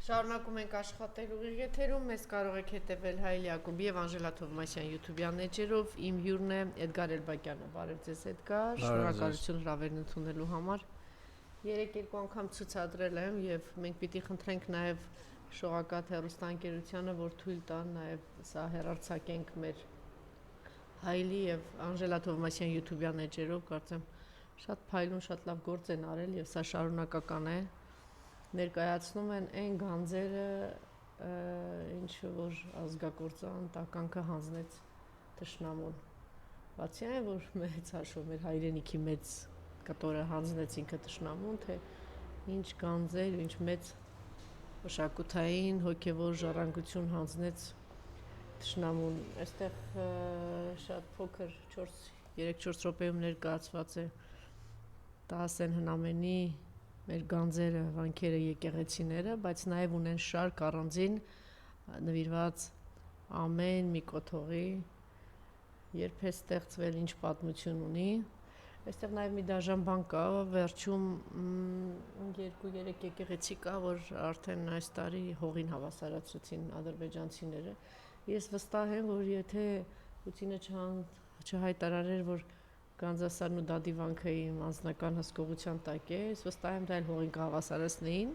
Շարունակում ենք աշխատել ուղիղ եթերում, մեզ կարող եք հետևել Հայլ Յակոբի եւ Անժելա Թովմասյան YouTube-յան էջերով, իմ հյուրն է Էդգար Էլբակյանը, բարև ձեզ Էդգար, շնորհակալություն հրավերն ընդունելու համար, 3-2 անգամ ցուցադրել եմ եւ մենք պիտի խնդրենք նաեւ Շողակաթ հեռուստաընկերությանը, որ թույլ տան նաեւ սա հեռարձակենք մեր Հայլի եւ Անժելա Թովմասյան YouTube-յան էջերով, կարծեմ շատ փայլուն, շատ լավ գործ են արել եւ սա շարունակական է ներկայացնում են այն գանձերը, ինչ որ ազգակործան տականքը հանձնեց թշնամուն։ Բացի այն, որ մեծ հաշվով մեր հայրենիքի մեծ կտորը հանձնեց ինքը թշնամուն, թե ինչ գանձեր, ինչ մեծ մշակութային, հոգևոր ժառանգություն հանձնեց թշնամուն։ Այստեղ շատ փոքր 3-4 րոպեում ներկայացված է 10 հնամենի մեր գանձերը, վանքերը, եկեղեցիները, բայց նաև ունեն շարք առանձին նվիրված ամեն մի կոթողի, երբ է ստեղծվել, ինչ պատմություն ունի։ Այստեղ նաև մի դաժան բան կա, վերջում 2-3 եկեղեցի կա, որ արդեն այս տարի հողին հավասարացրեցին ադրբեջանցիները։ Ես վստահ եմ, որ եթե Պուտինը չհայտարարեր, որ Գանձասարն ու Դադիվանքը իմ անձնական հսկողության տակ է, ես վստահ եմ դա էլ հողին կհավասարեցնեին,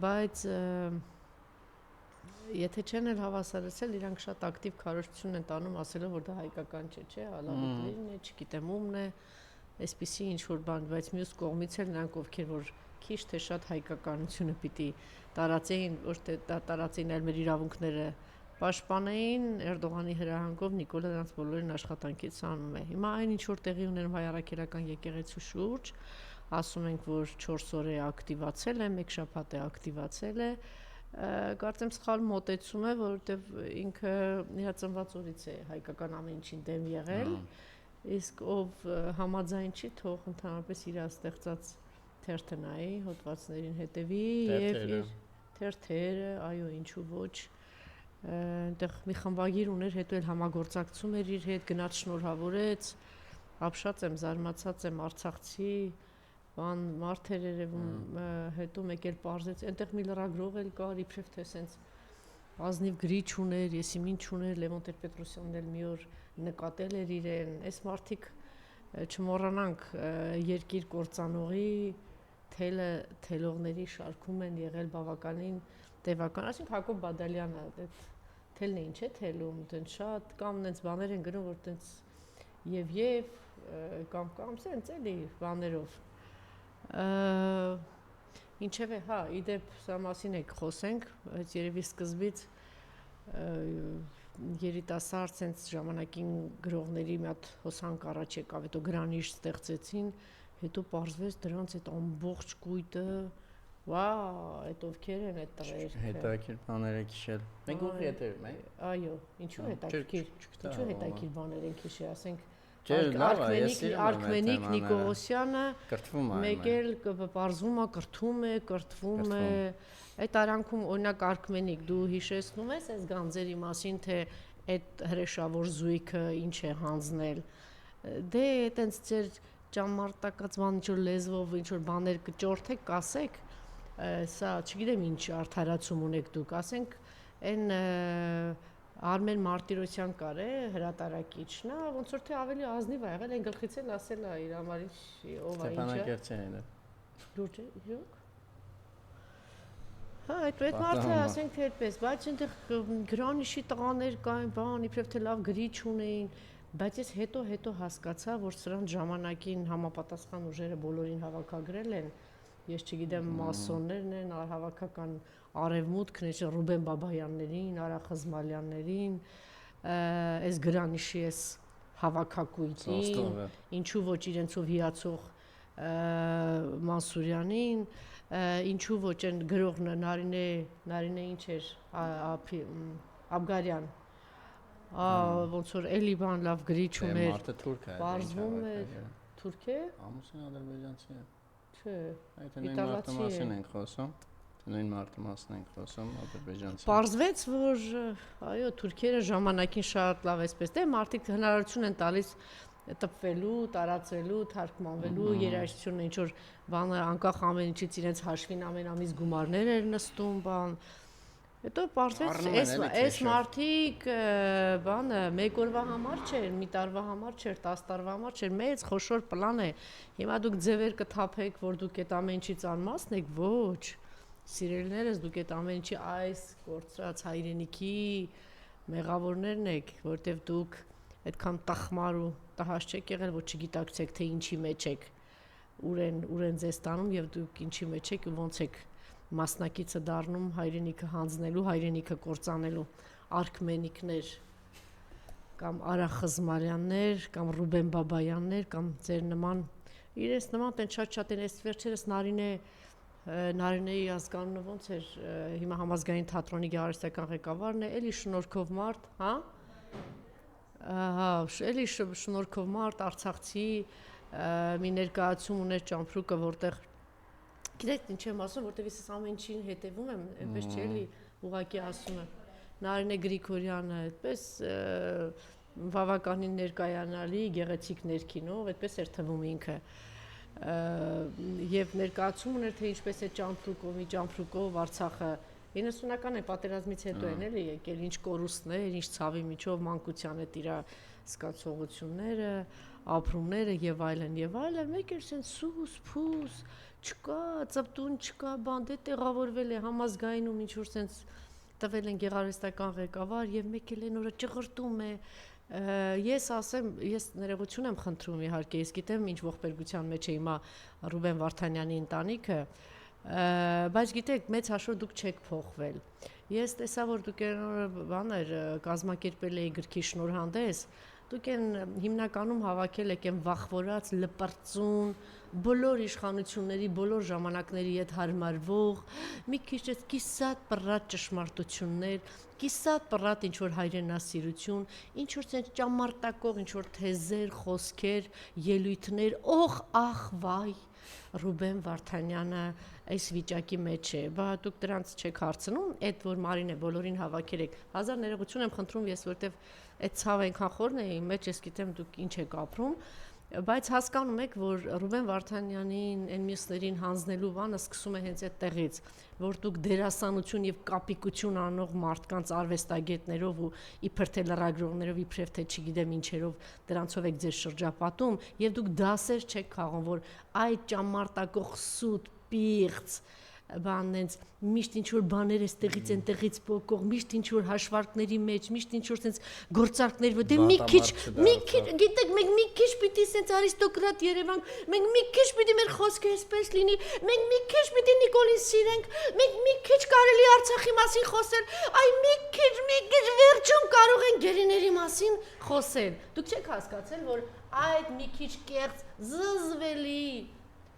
բայց եթե չեն էլ հավասարեցել, իրանք շատ ակտիվ քարոզություն են տանում, ասելով, որ դա հայկական չէ, ալավիտներն է, չգիտեմ ումն է, այսպիսի ինչ-որ բան, բայց մյուս կողմից էլ նրանք ովքեր որ քիչ թե շատ հայկականությունը պիտի տարածեին, ոչ թե տարածեին, այլ մեր իրավունքները պաշտպանեին Էրդողանի հրահանգով Նիկոլը նրանց բոլորին աշխատանքից անում է։ Հիմա այն ինչ որ տեղի ունենում հայ առաքելական եկեղեցու շուրջ, ասում ենք, որ 4 օր է ակտիվացել է, 1 շաբաթ է ակտիվացել է, կարծեմ սխալ մոտեցում է, որովհետև ինքը իր ծնված օրից է հայկական ամեն ինչին դեմ եղել, իսկ ով համաձայն չի, թող ընդհանրապես իր ստեղծած թերթը նայի, հոդվածներին հետևի եւ թերթերը, այո, ինչու ոչ այնտեղ մի խմբագիր ուներ, հետո էլ համագործակցում էր իր հետ, գնաց շնորհավորեց, ապշած եմ, զարմացած եմ, արցախցի բան մարդ էր երևում, հետո մեկ էլ պարզեց, այնտեղ մի լրագրող էլ կար, իբրև թե սենց ազնիվ գրիչ ուներ, ես իմ ինչ ուներ, Լևոն Տեր-Պետրոսյանն էլ մի օր նկատել էր իրեն, այս մարդիկ չմոռանանք երկիր կործանողի թելողների շարքում են եղել բավականին տևական, ասենք Հակոբ Բադալյանը, թելն է ինչ է թելում, դեն շատ կամ նենց բաներ են գնում, որ տենց եւ կամ սենց էլի բաներով ինչև է, հա, իդեպ սա մասին եք խոսենք, բայց երևի սկզբից երիտասարդ սենց ժամանակին գրողների մի հատ հոսանք առաջ եկավ, հետո գրանիշ ստեղծեցին, հետո պարզվեց դրանց այդ ամբողջ կույտը Վաա, այդ ովքեր են այդ տղերքը։ Հետաքրքիր բաներ եք հիշել։ Մենք ուղիղ եթերում ենք։ Այո, ինչու հետաքրքիր բաներ ենք հիշել, ասենք Արքմենիկ Նիկողոսյանը կրթվում է։ Մեկ էլ պարզվում է, կրթվում է։ Այդ արանքում օրինակ Արքմենիկ դու հիշեցնում ես այս գանձերի մասին, թե այդ հրեշավոր զույգը ինչ է հանձնել։ Դե այտենց ձեր ճամարտակած բան ինչ որ լեզվով ինչ որ բաներ կճորթեք, կասեք սա չգիտեմ ինչ արդարացում ունեք դուք, ասենք այն Արմեն Մարտիրոսյան կար է հրատարակիչ, նա ոնց որ թե ավելի ազնիվ ա եղել, այն գլխից էլ ասել ա իր համար ով ա ինչը։ Ստեփանակերտյանը։ Լուրջ է, իրոք։ Հա, այդ մարդը ասենք թե այդպես, բայց այնտեղ գրանիշի տղաներ կային, բան, իբրև թե լավ գրիչ ունեին, բայց ես հետո հասկացա, որ սրանց ժամանակին համապատասխան ուժերը բոլորին հավաքագրել են, ես չգիտեմ մասոններն են, հավաքական արևմուտքն է, Ռուբեն Բաբայաններին, Արա Խզմալյաններին, այս գրանիշի այս հավաքակույտին, ինչու ոչ իրենցով հիացող Մանսուրյանին, ինչու ոչ այն գրողն Նարինե ինչ էր, Աբգարյան, ոնց որ էլի բան լավ գրիչ ուներ, Մարդը թուրք է, պարզվում է, թուրք է, ամուսին ադրբեջանցի է, չէ, այդ նույն մարդու մասին ենք խոսում, նույն մարդու մասին ենք խոսում, ադրբեջանցի։ Պարզվեց, որ այո, թուրքերը ժամանակին շատ լավ էսպես, դե մարդիկ հնարավորություն են տալիս տպվելու, տարածվելու, թարգմանվելու երաժշտությունը ինչ որ բանը անկախ ամեն ինչից իրենց հաշվին ամեն ամիս գումարներ էր նստում, բան։ Հետո պարզվեց այս մարդիկ բանը մեկ օրվա համար չէր, մի տարվա համար չէր, 10 տարվա համար չէր, մեծ խոշոր պլան է։ Հիմա դուք ձևեր կթափեք, որ դուք այդ ամեն ինչից անմասն եք, ոչ։ Սիրելիներս, դուք այդ ամեն ինչի այս կորցրած հայրենիքի մեղավորներն եք, որտեվ դուք այդքան տխմար ու տհաճ չեք եղել, որ չգիտակցեք, թե ինչի մեջ եք, ուր են ձեզ տանում եւ դուք ինչի մեջ եք ու ոնց եք մասնակիցը դառնում հայրենիքը հանձնելու, հայրենիքը կործանելու արքմենիկներ կամ Արա Խզմարյաններ կամ Ռուբեն Բաբայաններ կամ ձեր նման իրենց նման տեն շատ են այս վերջերս Նարինեի ազգանունը ոնց էր հիմա համազգային թատրոնի գեղարվեստական ղեկավարն է, էլի շնորհքով մարդ, հա? Էլի շնորհքով մարդ Արցախցի մի ներկայացում ուներ Ճամփրուկը, որտեղ գիտեք ինչ եմ ասում, որտեղ ես ամեն ինչին հետևում եմ, այնպես չէ՞ էլի ուղղակի ասում եմ Նարինե Գրիգորյանը, այդպես բավականին ներկայանալի գեղեցիկ ներքինով, այդպես էր թվում ինքը եւ ներկայացում ուներ թե ինչպես է Ճամփրուկով Արցախը 90-ական է պատերազմից հետո են էլի եկել ինչ կորուստներ, ինչ ցավի միջով մանկության այդ իր զգացողությունները, ապրումները եւ այլն, մեկ էր սենց սուս փուս չկա, ծպտուն չկա, բան դե տեղավորվել է համազգայինում ինչ որ սենց տվել են գեղարվեստական ղեկավար եւ մեկ էլ են օրը ճղրտում է ես ասեմ, ես ներողություն եմ խնդրում իհարկե, ես գիտեմ ինչ ողբերգության մեջ է հիմա Ռուբեն Վարդանյանի ընտանիքը, բայց գիտեք, մեծ հաշվով դուք չեք փոխվել։ Ես տեսա, որ դուք բաներ կազմակերպել էի գրքի շնորհանդես, դուք են հիմնականում հավաքել եք են վախվորած, լպրծուն, բոլոր իշխանությունների, բոլոր ժամանակների հետ հարմարվող, մի քիչ այդ կիսատ պռատ ճշմարտություններ, կիսատ պռատ ինչ որ հայրենասիրություն, ինչ որ ցենց ճամարտակող, ինչ որ թեզեր, խոսքեր, ելույթներ, օխ, ախ, վայ, Ռուբեն Վարդանյանը այս վիճակի մեջ է, բա դուք դրանց չեք հարցնում, այդ որ Մարինե բոլորին հավաքել եք, հազար ներողություն եմ խնդրում ես, որտեվ այդ ցավը այնքան խորն է իմ մեջ, ես գիտեմ դուք ինչ եք ապրում, բայց հասկանում եք, որ Ռուբեն Վարդանյանին, այն մյուսներին հանձնելու բանը սկսում է հենց այդ տեղից, որ դուք դերասանություն եւ կապիկություն անող մարդկանց արվեստագետներով ու իբր թե լրագրողներով, իբրև թե չգիտեմ ինչերով դրանցով եք ձեր շրջապատում եւ դուք դասեր չեք քաղում, որ այդ ճամարտակող սուտ պիղծ բանն այնց միշտ ինչ որ բաներ էստեղից այնտեղից փոկող, միշտ ինչ որ հաշվարկների մեջ, միշտ ինչ որ sense գործարքներ, որ դե մի քիչ, գիտեք, մենք մի քիչ պիտի sense արիստոկրատ Երևան, մենք մի քիչ պիտի մեր խոսքը այսպես լինի, մենք մի քիչ պիտի Նիկոլին սիրենք, մենք մի քիչ կարելի Արցախի մասին խոսել, այ մի քիչ վերջում կարող են գերիների մասին խոսել։ Դուք չեք հասկացել, որ այդ մի քիչ կեղծ զզվելի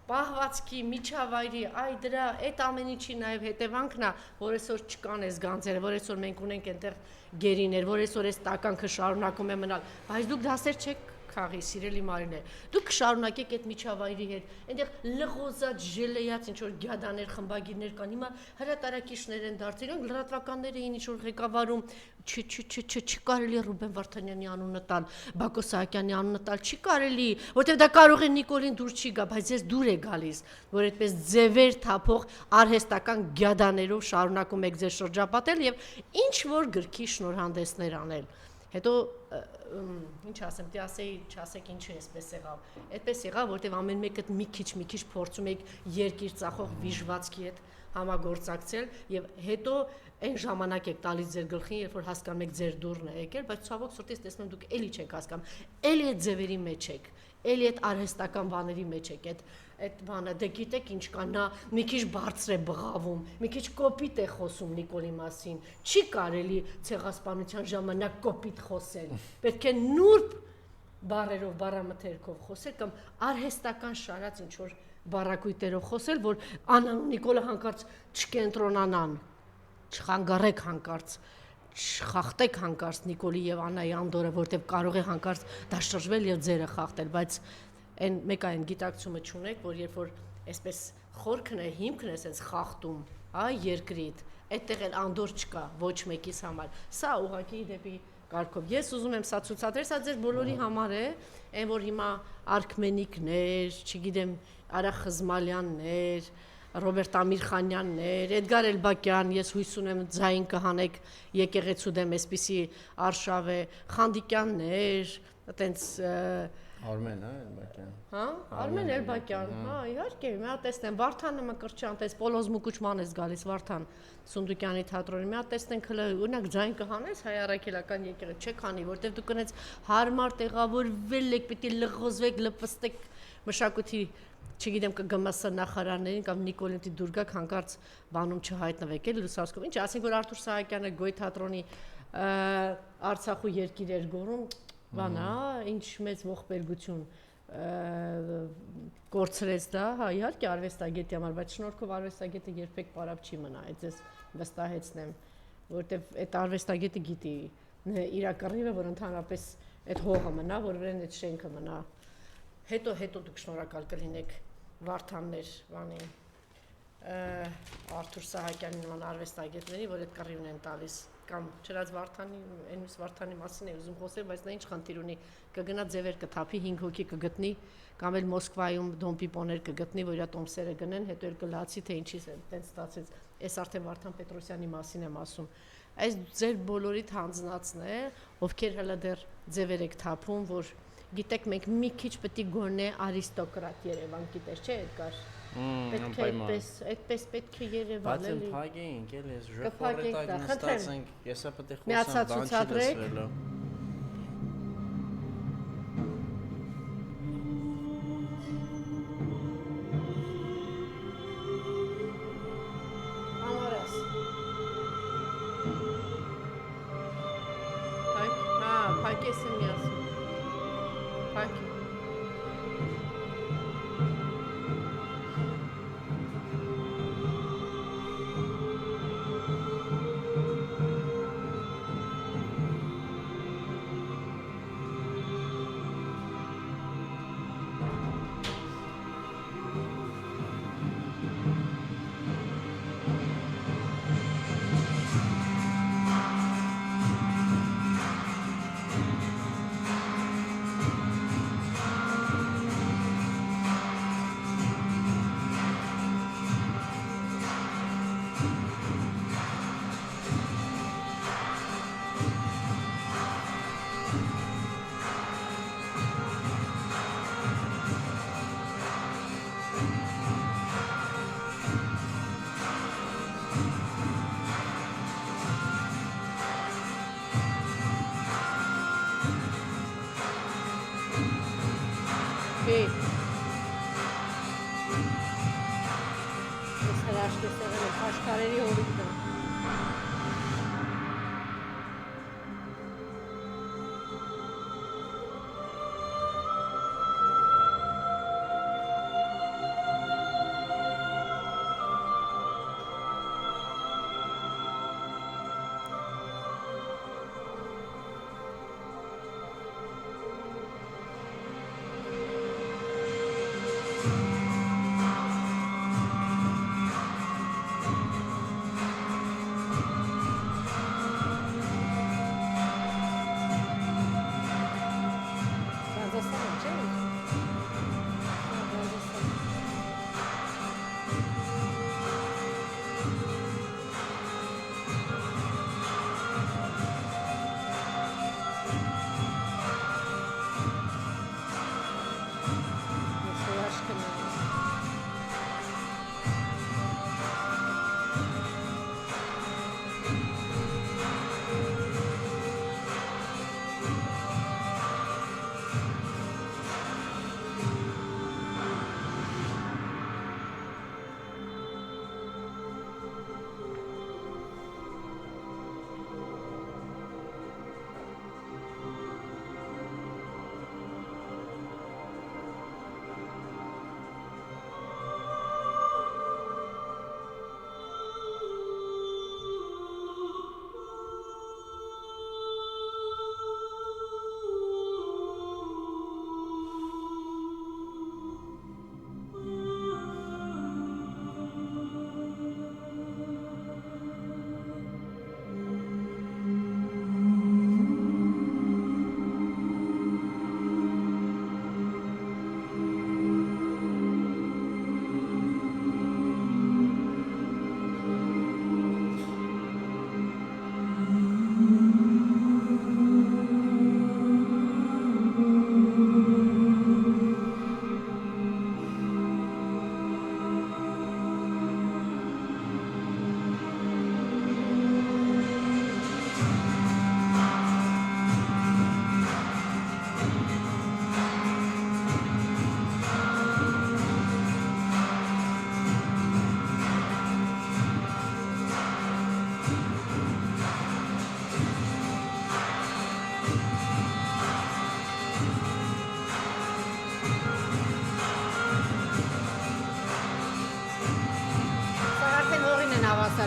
պահվածքի, միջավայրի, այ դրա, այդ ամեն ինչի նաև հետևանքն է, որ այսօր չկան այս գանձերը, որ այսօր մենք ունենք այնտեղ գերիներ, որ այսօր այս տականքը շարունակում է մնալ, բայց դուք դասեր չեք քաղի, սիրելի Մարինե, դուք կշարունակեք այդ միջավայրի հետ, այնտեղ լղոզած, ժելեյած ինչ-որ գյադաներ, խմբագիրներ կան, հիմա հրատարակիչներ են դարձել, իրենք լրատվականներ էին ինչ-որ ղեկավարում, չի կարելի Ռուբեն Վարդանյանի անունը տալ, Բակո Սահակյանի անունը տալ, չի կարելի, որտեղ դա կարող է Նիկոլին դուր չի գա, բայց ես դուր է գալիս, որ այդպես ձևեր թափող արհեստական գյադաներով շարունակում եք ձեր շրջապատել եւ ինչ որ գրքի շնորհանդեսներ անել։ Հետո ինչ ասեմ, դե ասեի, չասեք ինչու էսպես եղավ։ Այդպես եղավ, որտեղ ամեն մեկը մի քիչ փորձում եք երկիր ծախող վիժվածքի հետ համագործակցել եւ հետո այն ժամանակ եք տալիս ձեր գլխին, երբ որ հասկանում եք ձեր դուռն է եկել, բայց ցավոք սրտից տեսնում դուք էլի չեք հասկանում, էլի այդ ձևերի մեջ եք, էլի այդ արհեստական բաների մեջ եք, այդ բանը, դե գիտեք ինչ կա, նա մի քիչ բարձր է բղավում, մի քիչ կոպիտ է խոսում Նիկոլի մասին, չի կարելի ցեղասպանության ժամանակ կոպիտ խոսել, պետք է նուրբ բառերով, բառամթերքով խոսել կամ արհեստական շարած ինչ որ բառակույտերով խոսել, որ Անան ու Նիկոլը հանկարծ չկենտրոնանան, չխանգարեք հանկարծ, չխախտեք հանկարծ Նիկոլի եւ Անայի անդորը, որտեվ կարող է հանկարծ դա շրջվել եւ ձերը խախտել, բայց այն մեկ այն գիտակցումը չունեք, որ երբ որ այսպես խորքն է, հիմքն է sense խախտում, այ երկրիդ, այդտեղ էլ անդոր չկա ոչ մեկիս համար։ Սա ուղղակի դեպի կարգով։ Ես ուզում եմ սա ցուցադրել, սա ձեր բոլորի համար է, այն որ հիմա Արքմենիկներ, չգիտեմ, Արա Խզմալյաններ, Ռոբերտ Ամիրխանյաններ, Էդգար Էլբակյան, ես հույս ունեմ ձայն կհանեք եկեղեցու դեմ այսպիսի արշավ է, Խանդիկյաններ, այտենց Արմեն, Էլբակյան։ Հա, Արմեն Էլբակյան, հա, իհարկե, մի հատ տեսնեմ, Վարդանը Մկրտչյան, տես Պոլոզ Մուկուչման ես գալիս Վարդան Սունդուկյանի թատրոնի, մի հատ տեսնենք հələ օրինակ ձայն կհանես հայ առաքելական եկեղեցի, չեք հանի, որտեղ դու կնես հարմար տեղավորվել եք, պիտի լղոզվեք, լպստեք մշակույթի չգիտեմ ԿԳՄՍ նախարարներին կամ Նիկոլետի դուրգակ հանկարծ բանում չհայտնվեք էլ լուսասկով։ Ինչ ասենք որ Արթուր Սահակյանը Գոյ թատրոնի Արցախու երկիր էր գոռում, բանա, ինչ մեծ ողբերգություն կորցրեց դա, հա, իհարկե արվեստագետի համար, բայց շնորհքով արվեստագետը երբեք պարապ չի մնա, այդ ես վստահեցնեմ, որովհետև այդ արվեստագետը գիտի իր կռիվը, որ ընդհանրապես այդ հողը մնա, որ վրան այդ շենքը մնա։ Հետո դուք շնորհակալ կլինեք Վարդաններ, բանի Արթուր Սահակյանին ման արվեստագետների, որ այդ կռիվն են տալիս կամ չրած Վարդանի, այնուս Վարդանի մասին է ուզում խոսել, բայց նա ինչ խնդիր ունի, կգնա ձևեր կթափի 5 հոգի կգտնի, կամ էլ Մոսկվայում դոմպիպոներ կգտնի, որ իր տոմսերը գնեն, հետո էլ կլացի, թե ինչի է տենց ստացեց։ Այս արդեն Վարդան Պետրոսյանի մասին եմ ասում։ Այս ձեր բոլորիդ հանձնածն է, ովքեր հələ դեռ ձևեր եք թափում, որ գիտեք մենք մի քիչ պետք է գոնե արիստոկրատ Երևան գիտես, չէ՞ Էդգար։ Պետք է այդպես պետք է Երևան էլի։ Բայց փագեինք էլի, ես ժողովրդի նստածենք, եսա պետք է խոսամ, բան չի լսվելու։ Ամարաս։ Հա, փակես եմ ասում։ Փակի։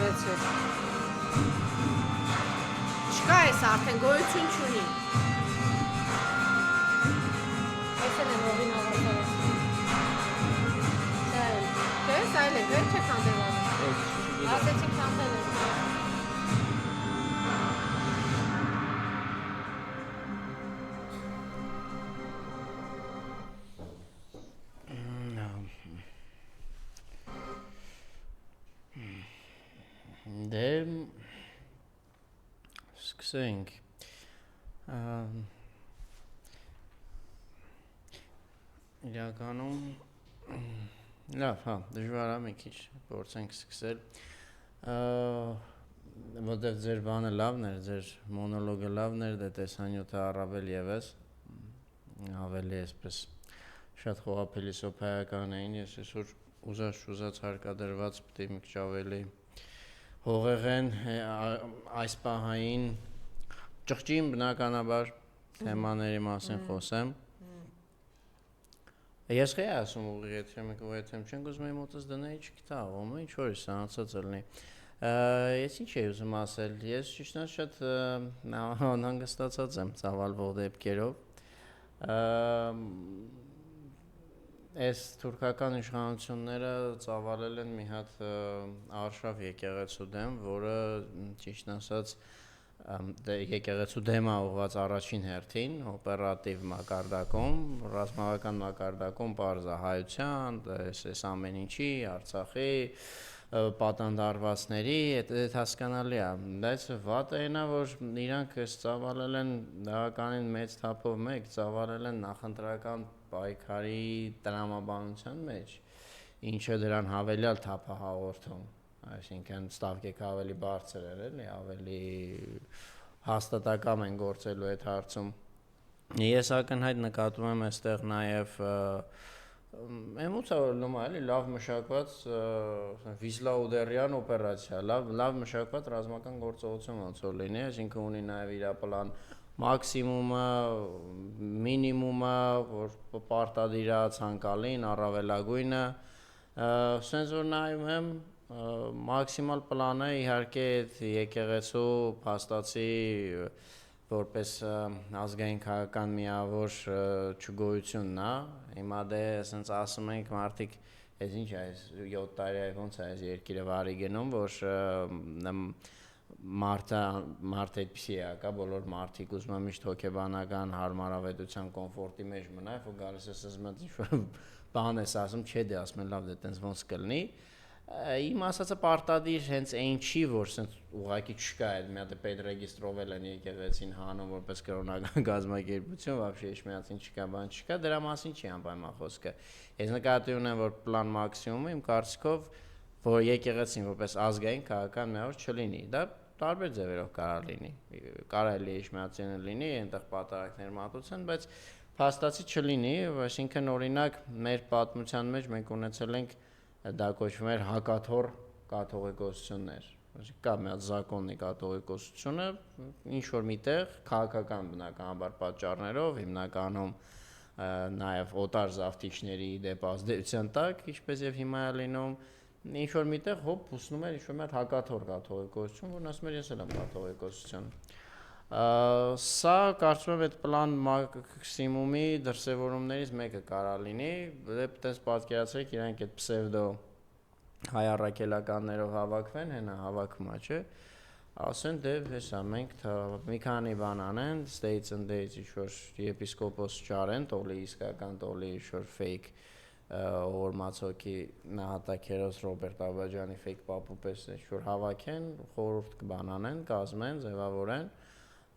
եկեղեցու։ Չկա էս արդեն գոյություն չունի։ Այսել են ողին ավարտարած։ Չէ, սա էլ է, վեր չեք հանդերվանում։ Ասեցիք հանդել են։ Դե սկսենք իրականում լավ, հա, դժվար է մի քիչ փորձենք սկսել որտեղ ձեր բանը լավն էր, ձեր մոնոլոգը լավն էր, դե տեսանյութը առավել եւս ավելի այսպես շատ խոհափիլիսոփայական էին, ես այսօր ուզած հարկադրված պետք է մի քիչ ավելի հողեղեն այս պահային ճղճին բնականաբար թեմաների մասին խոսեմ։ Ես խի ասում ուղիղ եթե չենք ուզում իմ մոտս դնեի չգիտա, ում ինչ որ սանացած լինի։ Ես ինչ էի ուզում ասել, ես ճիշտ է շատ անհանգստացած եմ ծավալվող դեպքերով։ Այս թուրքական իշխանությունները ծավալել են մի հատ արշավ եկեղեցու դեմ, որը ճիշտ ասած եկեղեցու դեմ է ուղղված առաջին հերթին, օպերատիվ մակարդակում, ռազմավարական մակարդակում պարզ է հայության, այս ամեն ինչի, Արցախի, պատանդարվածների, այդ հասկանալի է, բայց վատը այն է, որ իրանք ծավալել են դրականին մեծ թափով մեկ, ծավալել են նախընտրական պայքարի տրամաբանության մեջ, ինչը դրան հավելյալ թափ է հաղորդում, այսինքն ստավկեք ավելի բարձր էր, էլի, ավելի հաստատակամ են գործելու այդ հարցում։ Ես ակնհայտ նկատում եմ այստեղ նաև էմոցիալում էլի լավ մշակված վիզլաուդերյան օպերացիա, լավ մշակված ռազմական գործողություն ոնց որ լինի, այսինքն ունի նաև իր պլան մաքսիմումը, մինիմումը, որ պարտադիր է ցանկալին, առավելագույնը, սենց որ նայում եմ մաքսիմալ պլանը իհարկե եկեղեցու փաստացի որպես ազգային քաղաքական միավոր չգոյությունն է, հիմա դե ասենց ասում ենք մարդիկ, այս ինչ է, 7 տարի է ոնց է այս երկիրը վարի գնում, որ մարդը այդպիսի է, կա բոլոր մարդիկ ուզում են միշտ հոգեբանական հարմարավետության կոմֆորտի մեջ մնալ, որ գալիս ես ասում ես ինչ-որ բան ես ասում, չէ դե ասում են լավ դե տենց ոնց կլինի, իմ ասածը պարտադիր հենց այն չի, որ սենց ուղղակի չկա այդ մի հատ պետրեգիստրովել են եկեղեցին հանում որպես կրոնական կազմակերպություն, вообще իշխանին չկա, բան չկա, դրա մասին չի անպայման խոսքը։ Ես նկատի ունեմ, որ պլան մաքսիմումը իմ կարծիքով, որ եկեղեցին որպես ազգային քաղաքական միավոր չլինի, դա տարբեր ձևերով կարող լինի, կարելի է իշխանին լինի, այնտեղ պատարակներ մատուցեն, բայց փաստացի չլինի, այսինքն օրինակ մեր պատմության մեջ մենք ունեցել ենք դա կոչվում էր հակաթոռ կաթողիկոսություններ, կա մի հատ զակոնի կաթողիկոսությունը, ինչ-որ միտեղ քաղաքական բնականաբար պատճառներով, հիմնականում նաև օտար զավթիչների դեպ ազդեցության տակ, ինչպես եւ հիմա է լինում, ինչ-որ միտեղ հոպ ուսնում էր ինչ-որ մի հատ հակաթոռ կաթողիկոսություն, որն ասում էր ես էլ եմ կաթողիկոսություն։ Սա կարծում եմ այդ պլան մաքսիմումի դրսևորումներից մեկը կարող լինի, դե այդպես պատկերացրեք իրանք այդ պսևդո հայ առաքելականներով հավաքվեն, հենա հավաքումա, չէ, ասեն դե հեսա մենք մի քանի բան անեն, states and dates ինչ-որ եպիսկոպոս չարեն, տոլի իսկական տոլի ինչ-որ fake օրմացոքի նահատակերոս Ռոբերտ Աբաջյանի fake պապու պես ինչ-որ հավաքեն, խորհուրդ կբան անեն, կազմեն, ձևավորեն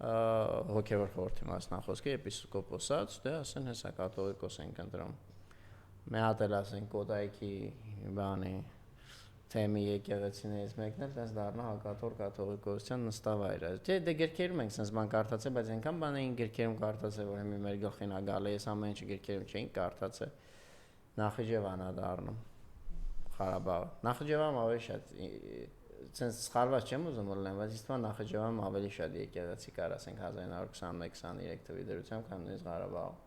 հոգևոր խորհրդի մասնախոսքը եպիսկոպոսած, դե ասեն հեսա կաթողիկոս ենք ընտրում։ Մի հատ էլ ասեն Կոտայքի բանի թեմի եկեղեցիներից մեկն էլ տես դառնա հակաթոռ կաթողիկոսության նստավայր է։ Դե գրքերում ենք sense բան կարդացել, բայց այնքան բան էին գրքերում կարդացել, որ հիմա մեր գլխին է գալի, այս ամեն ինչը գրքերում չէին կարդացել։ Նախիջևան է դառնում Ղարաբաղը։ Նախիջևանում ավելի շատ sense սխալված չեմ ուզում լինեմ, բայց իստվա Նախիջևանում ավելի շատ եկեղեցի կար, ասենք 1921-23 թվականի դրությամբ, քան նույնիսկ Ղարաբաղում։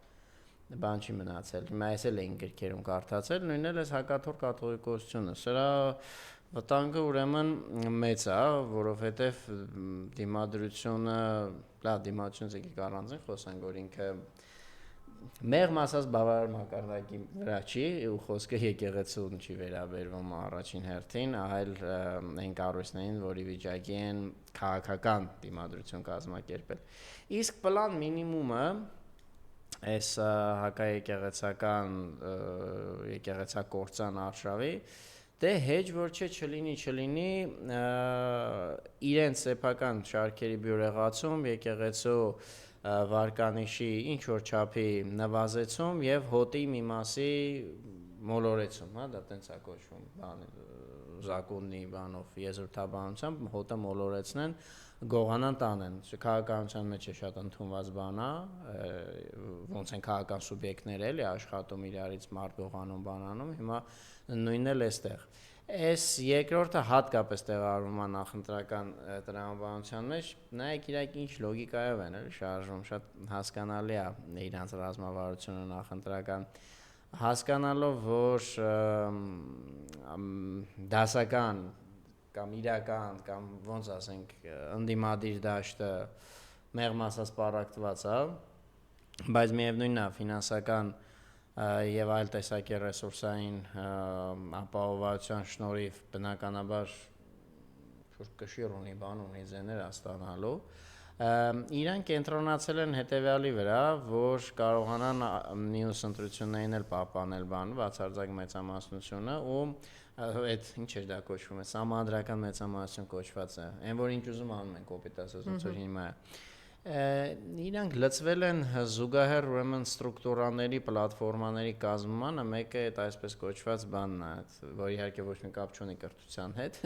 Բան չի մնացել։ Հիմա ես էլ էին գրքերում կարդացել, նույնն էլ էս հակաթոռ կաթողիկոսությունը։ Սրա Վտանգը ուրեմն մեծ է, որովհետև դիմադրությունը, լավ դիմադրությունից եկեք առանձին խոսենք, որ ինքը մեղմ ասած բավարար մակարդակի վրա չի ու խոսքը եկեղեցուն չի վերաբերվում առաջին հերթին, այլ այն կառույցներին, որի վիճակի են քաղաքական դիմադրություն կազմակերպել։ Իսկ պլան մինիմումը այս հակաեկեղեցական եկեղեցակործան արշավի դե հեչ որ չլինի իրենց սեփական շարքերի բյուրեղացում եկեղեցու վարկանիշի ինչ որ չափի նվազեցում եւ հոտի մի մասի մոլորեցում, հա, դա տենց է կոչվում, զակունի բանով եզրութաբանությամբ հոտը մոլորեցնեն, գողանան տանեն։ Քաղաքականության մեջ է շատ ընդունված բան է, ոնց են քաղաքական սուբյեկտներ էլի աշխատում իրարից մարդ գողանում բանանում, հիմա նույնն էլ էստեղ։ Այս երկրորդը հատկապես տեղավորվում է նախընտրական տրամաբանության մեջ, նայեք իրենք ինչ լոգիկայով են էլի շարժվում, շատ հասկանալի է իրանց ռազմավարությունը նախընտրական, հասկանալով որ դասական կամ իրական կամ ոնց ասենք ընդդիմադիր դաշտը մեղմ ասած պարակտված է, բայց միևնույնն է ֆինանսական եւ այլ տեսակի ռեսուրսային ապահովության շնորհիվ բնականաբար կշիռ ունի բան ունի ձեներ ստանալու իրան կենտրոնացել են հետեւյալի վրա, որ կարողանան մյուս ընտրություններին էլ պահպանել բան բացարձակ մեծամասնությունը ու այդ ինչ էր դա կոչվում է համանդրական մեծամասնություն կոչված է այն որ ինչ ուզում անում են կոպիտ ասած ոնց որ հիմա իրանք լծվել են զուգահեռ ուրեմն ստրուկտուրաների պլատֆորմաների կազմմանը մեկը այդ այսպես կոչված բանն է որ իհարկե ոչ մի կապ չունի կրթության հետ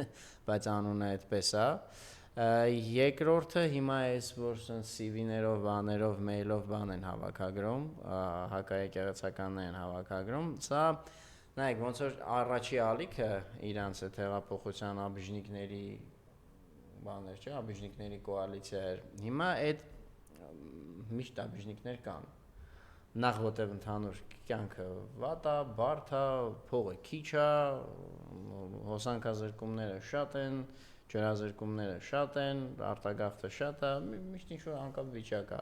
բայց անունը այդպես է երկրորդը հիմա էս որ CV-ներով բաներով մեյլով բան են հավաքագրում հակաեկեղեցականներ են հավաքագրում սա նայեք ոնց որ առաջի ալիքը իրանց այդ հեղափոխության աբժնիկների բաներ չէ աբժնիկների կոալիցիա էր հիմա այդ միշտ աբժնիկներ կան նախ որտեղ ընդհանուր կյանքը վատ է բարդ է փողը քիչ է հոսանքազրկումները շատ են ջրազրկումները շատ են արտագաղթը շատ է միշտ ինչ որ անկապ վիճակ է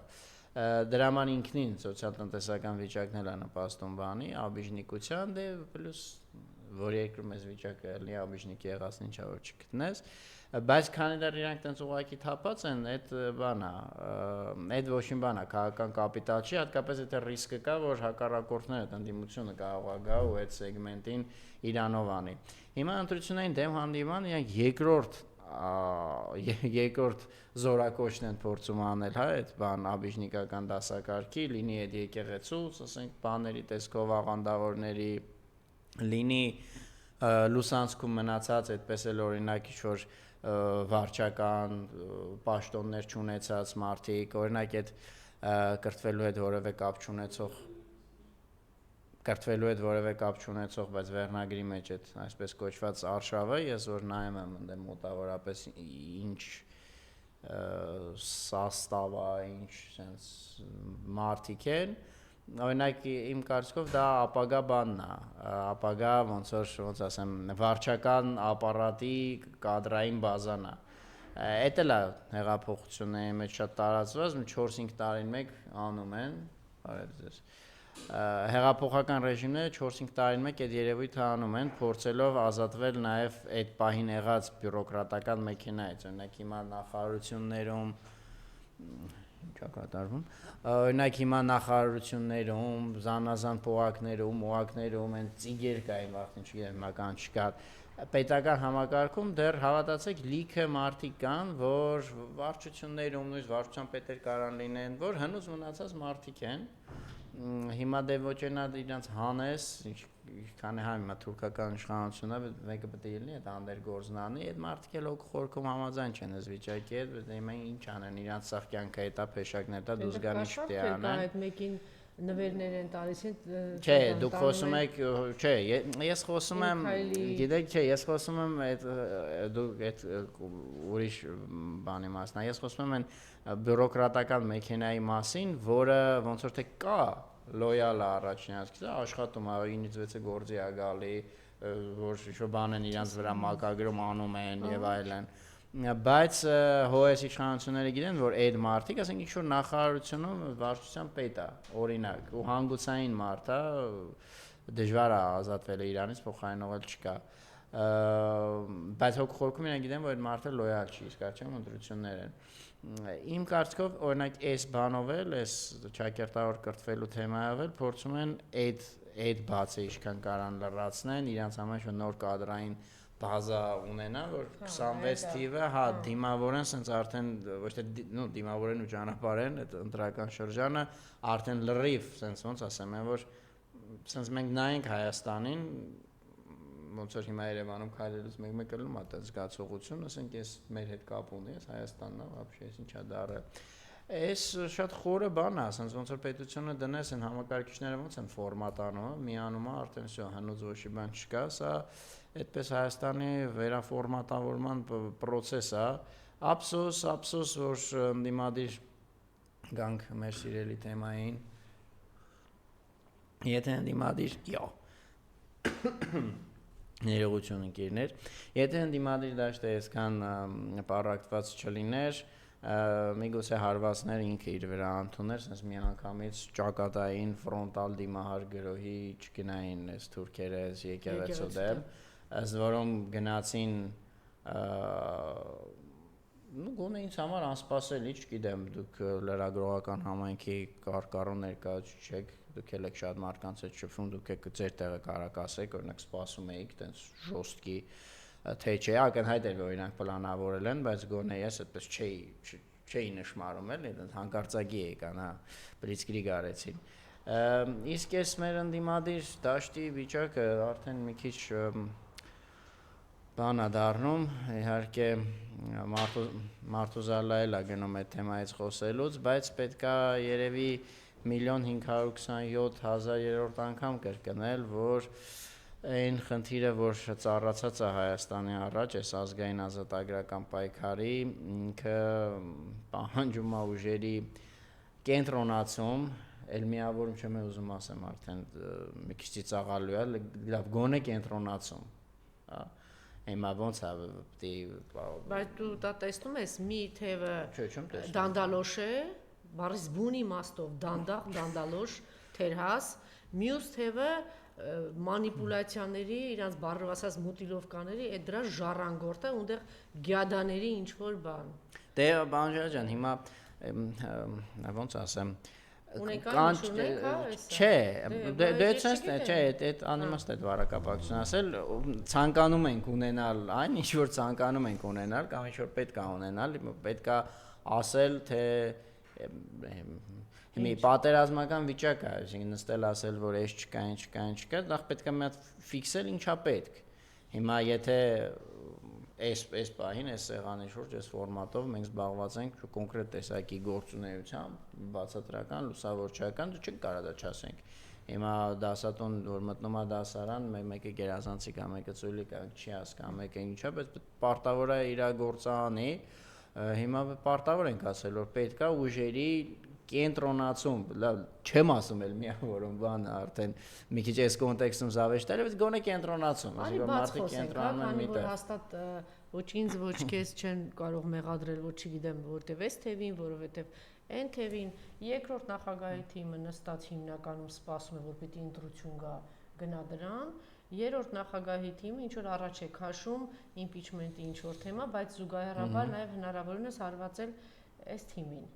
դրաման ինքնին սոցիալ-տնտեսական վիճակն էլ է նպաստում բանի աբիժնիկության դե պլյուս որ երկրում այս վիճակը լի աբիժնիկ եղած ինչա որ չգտնես բայց քանի դեռ իրանք տենց ուղակի թափած են այդ բանա այդ ոչ մի բանա քաղաքական կապիտալ չի հատկապես այդ ռիսկը կա որ հակառակորդները ընդդիմությունը կարող է գա ու այդ սեգմենտին իրանով անի հիմա ընտրությունային դեմ հանդիման իրանք երկրորդ զորակոչն են փորձում անել, հա, այդ բան աբիժնիկական դասակարգի, լինի այդ եկեղեցու, ասենք, բաների տեսքով աղանդավորների, լինի լուսանցքում մնացած, այդպես էլ օրինակ ինչ-որ վարչական պաշտոններ չունեցած մարդիկ, օրինակ այդ կրթվելու հետ որևէ կապ չունեցող, բայց վերնագրի մեջ այդ այսպես կոչված արշավը, ես որ նայում եմ ընդ մոտավորապես ինչ սաստավա, ինչ sense մարդիկ են, օրինակ իմ կարծիքով դա ապագա բանն է, ապագա ոնց ասեմ, վարչական ապարատի կադրային բազան է։ Էդ էլ է հեղափոխությունների մեջ շատ տարածված, 4-5 տարին մեկ անում են, բարև ձեզ։ Հեղափոխական ռեժիմները 4-5 տարին մեկ այդ երևույթը անում են, փորձելով ազատվել նաև այդ պահին եղած բյուրոկրատական մեքենայից, օրինակ հիմա նախարարություններում ինչա կատարվում, օրինակ հիմա նախարարություններում, զանազան օակներում են ծիգեր կային վաղտին չգիտեմ, հիմական չկար, պետական համակարգում դեռ հավատացեք լիքը մարդիկ կան, որ վարչություններում, նույնիսկ վարչության պետեր կարան լինեն, որ հնուց մնացած մարդիկ են, հիմա դե ոչ այնա իրանց հանես, քանի հիմա թուրքական իշխանությունն է, մեկը պետք է լինի այդ անդերգործնանի, այդ մարդիկ էլ օգ խորքում համաձայն չեն այս վիճակի հետ, հիմա ինչ անեն, իրանց սաղ կյանքը հետա փեշակներ տա դուզգանի շտի անեն։ Այդ մեկին նվերներ են տալիս են չէ դուք խոսում եք չէ ես խոսում եմ գիտեք չէ ես խոսում եմ այդ ուրիշ բանի մասն է ես խոսում եմ այն բյուրոկրատական մեքենայի մասին որը ոնց որ թե կա լոյալ է առաջին հաշվին աշխատում է 9-6-ը գործի է գալի որ ինչ-որ բան են իրանց վրա մակագրում անում են եւ այլն։ Բայց հոես իշխանությունները գիտեն, որ այդ մարդիկ, ասենք ինչ-որ նախարարությունում վարչության պետ է, օրինակ, ու հանգուցային մարդ է, դժվար է ազատվել իրանից, փոխարինողել չկա։ Բայց հոգ-խորքում իրենք գիտեն, որ այդ մարդը լոյալ չի, իսկ արդյոք ընտրություններ են։ Իմ կարծիքով, օրինակ, այս բանով էլ, այս ճակերտավոր կրթվելու թեմայով էլ փորձում են այդ բացը ինչքան կարան լրացնեն, իրանց համար նոր կադրային բազա ունենա, որ 26 թիվը, հա, դիմավորեն, սենց արդեն ոչ թե դիմավորեն ու ճանապարհեն, այդ ընտրական շրջանը արդեն լրիվ, սենց ոնց ասեմ, որ սենց մենք նայենք Հայաստանին, ոնց որ հիմա Երևանում քայլելուց մեկ-մեկ ելնում է այդ զգացողություն, ասենք ես մեր հետ կապ ունի, ես Հայաստանն է, вообще ես ինչա դարը։ Այս շատ խորը բան է, ասենց ոնց որ պետությունը դնես են համակարգիչները ոնց են ֆորմատ անում, միանում է, արդեն всё, հնուց ոչի բան չկա, սա այդպես Հայաստանի վերաֆորմատավորման process է։ Ափսոս, որ դիմադիր գանք մեր սիրելի թեմային։ Եթե դիմադիր, ներողություն ընկերներ, եթե դիմադիր դաշտը այսքան պարակտված չլիներ, միգուցե հարվածներ ինքը իր վրա ընդուներ, sense միանգամից ճակատային ֆրոնտալ դիմահար գրոհի չգնային այս թուրքերը այս եկեղեցու դեմ, ըստ որում գնացին գոնե ինձ համար անսպասելի, չգիտեմ, դուք լրագրողական համայնքի կարկառու ներկայացուցիչ չեք, դուք եք շատ մարդկանց հետ շփվում, դուք եք ձեր տեղը կարաք ասեք, օրինակ սպասում էիք, տենց ժոստկի թե չէ, ակնհայտ էր, որ իրանք պլանավորել են, բայց գոնե ես այդպես չէի նշмарում էլի, այդպես հանկարծակի եկան, հա, բլիցկրիգ արեցին։ Իսկ ես մեր ընդդիմադիր դաշտի վիճակը արդեն մի քիչ բան է դառնում, իհարկե Մարտուզալը էլ է գնում այդ թեմայից խոսելուց, բայց պետքա երևի 1,527,000 անգամ կրկնել, որ այն խնդիրը, որ ծառացած է Հայաստանի առաջ, այս ազգային ազատագրական պայքարի, ինքը պահանջում է ուժերի կենտրոնացում, էլ միավորում չեմ ուզում ասեմ արդեն մի քիչ ծիծաղալու է, լավ գոնե կենտրոնացում, հա։ Հիմա ոնց է պետք բայց դու դա տեսնում ես մի թևը դանդալոշ է, բառից բուն իմաստով դանդալոշ թերհաս, մյուս թևը մանիպուլյացիաների, իրանց բառով ասած մուտիլովկաների, այդ դրա ժառանգորդը, ունդեղ գյադաների ինչ որ բան։ Դե բան ջան, հիմա ոնց ասեմ, Չէ, դե sense չէ, այդ անիմաստ այդ վարակապակցություն ասել, ցանկանում ենք ունենալ այն, ինչ որ ցանկանում ենք ունենալ, կամ ինչ որ պետք է ունենալ, պետք է ասել, թե մի պատերազմական վիճակ է, այսինքն նստել ասել, որ այս չկա, դա պետք է մի հատ ֆիքսել ինչա պետք։ Հիմա եթե այս պահին, այս սեղանի շուրջ, այս ֆորմատով մենք զբաղված ենք կոնկրետ տեսակի գործունեությամբ, բացատրական, լուսավորչական, դու չենք կարող դա չասենք։ Հիմա դասատուն, որ մտնում է դասարան, մեկը գերազանցիկ է, մեկը ծույլիկ է, չի հասկանում, մեկը ինչա, բայց պարտավոր է իր գործը անի։ Հիմա պարտավոր ենք ասել, որ պետք է ուժերի կենտրոնացում, լավ, չեմ ասում էլ միավորում բան արդեն մի քիչ այս կոնտեքստում զավեշտել, բայց գոնե կենտրոնացում, այսինքն մարդիկ կենտրոնանում են միտեղ։ Հաստատ ոչ ինձ ոչ քեզ չեն կարող մեղադրել, որ չգիտեմ, որտեվ էս թևին, որովհետև այն թևին երկրորդ նախագահի թիմը նստած հիմնականում սպասում է, որ պիտի ընտրություն գա, գնա դրան, երրորդ նախագահի թիմը ինչ որ առաջ է քաշում իմպիչմենտի ինչ որ թեմա, բայց զուգահեռաբար նաև հնարավորինս հարվածել այս թիմին։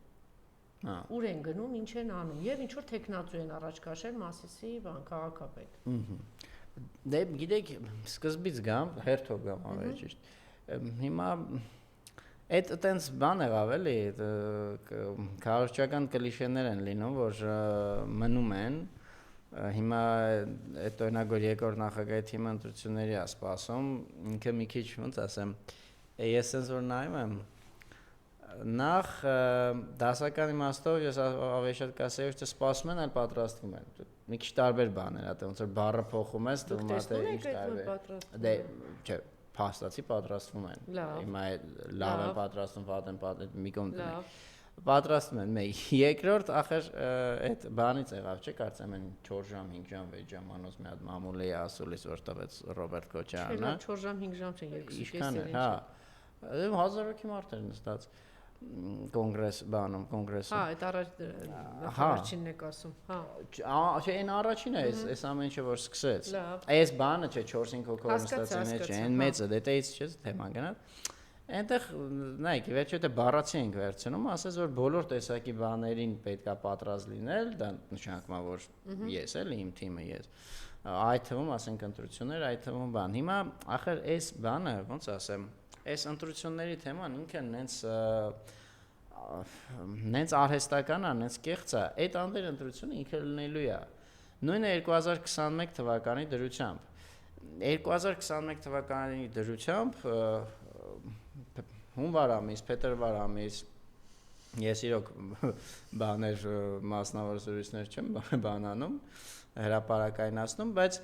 Ուր են գնում, ինչ են անում եւ ինչ որ տեխնացու են առաջ քաշել Մասիսի բան քաղաքապետ։ Դե գիտեք, սկզբից գամ, հերթով գամ ավելի ճիշտ։ Հիմա այդ այտենց բան եղավ էլի, քաղաքական կլիշեներ են լինում, որ մնում են։ Հիմա այդ օրինակ որ երկրորդ նախագահի թիմը ընտրությունների է սպասում, ինքը մի քիչ ոնց ասեմ, ես sense որ նայում եմ նախ դասական իմաստով ես ավելի շատ կասեի որ սպասում են, այլ պատրաստվում են։ Մի քիչ տարբեր բաներ ա, ոնց որ բառը փոխում ես, դու մատը ինչ տարբեր։ Դե, չէ, փաստացի պատրաստվում են։ Հիմա լավ են պատրաստվում, վատ են պատրաստվում, մի կողմ։ պատրաստում են մեկ երկրորդ ախր այդ բանից եղավ չէ կարծեմ են 4 ժամ 5 ժամ 6 ժամ անոց մի հատ մամուլի ասուլից որ տվեց Ռոբերտ Քոչարյանը 4 ժամ 5 ժամ չեն 2.5 Իշքան է հա 1000 հոգի մարդ էր նստած կոնգրես բանում կոնգրեսը հա այդ առաջինն եք ասում հա չէ այն առաջինը էս ամեն ինչը որ սկսեց այս բանը չէ 4-5 հոգով նստածին է չէ այն մեծը դետայից չէ թեման գնալ Այնտեղ նայեք, վերջը դա բառացի ենք վերցնում, ասես որ բոլոր տեսակի բաներին պետքա պատրաստ լինել, դա նշանակում է որ ես էլ իմ թիմը ես։ Այդ թվում ասենք ընտրություններ, այդ թվում բան։ Հիմա ախր այս բանը, ոնց ասեմ, այս ընտրությունների թեման ինքը նենց արհեստական է, նենց կեղծ է։ Այդ անդեր ընտրությունը ինքը լինելու է։ Նույնը 2021 թվականի դրությամբ։ 2021 թվականի դրությամբ հունվար ամիս, փետրվար ամիս ես իրոք բաներ մասնավոր զրույցներ չեմ բանանում, հրապարակայնացնում, բայց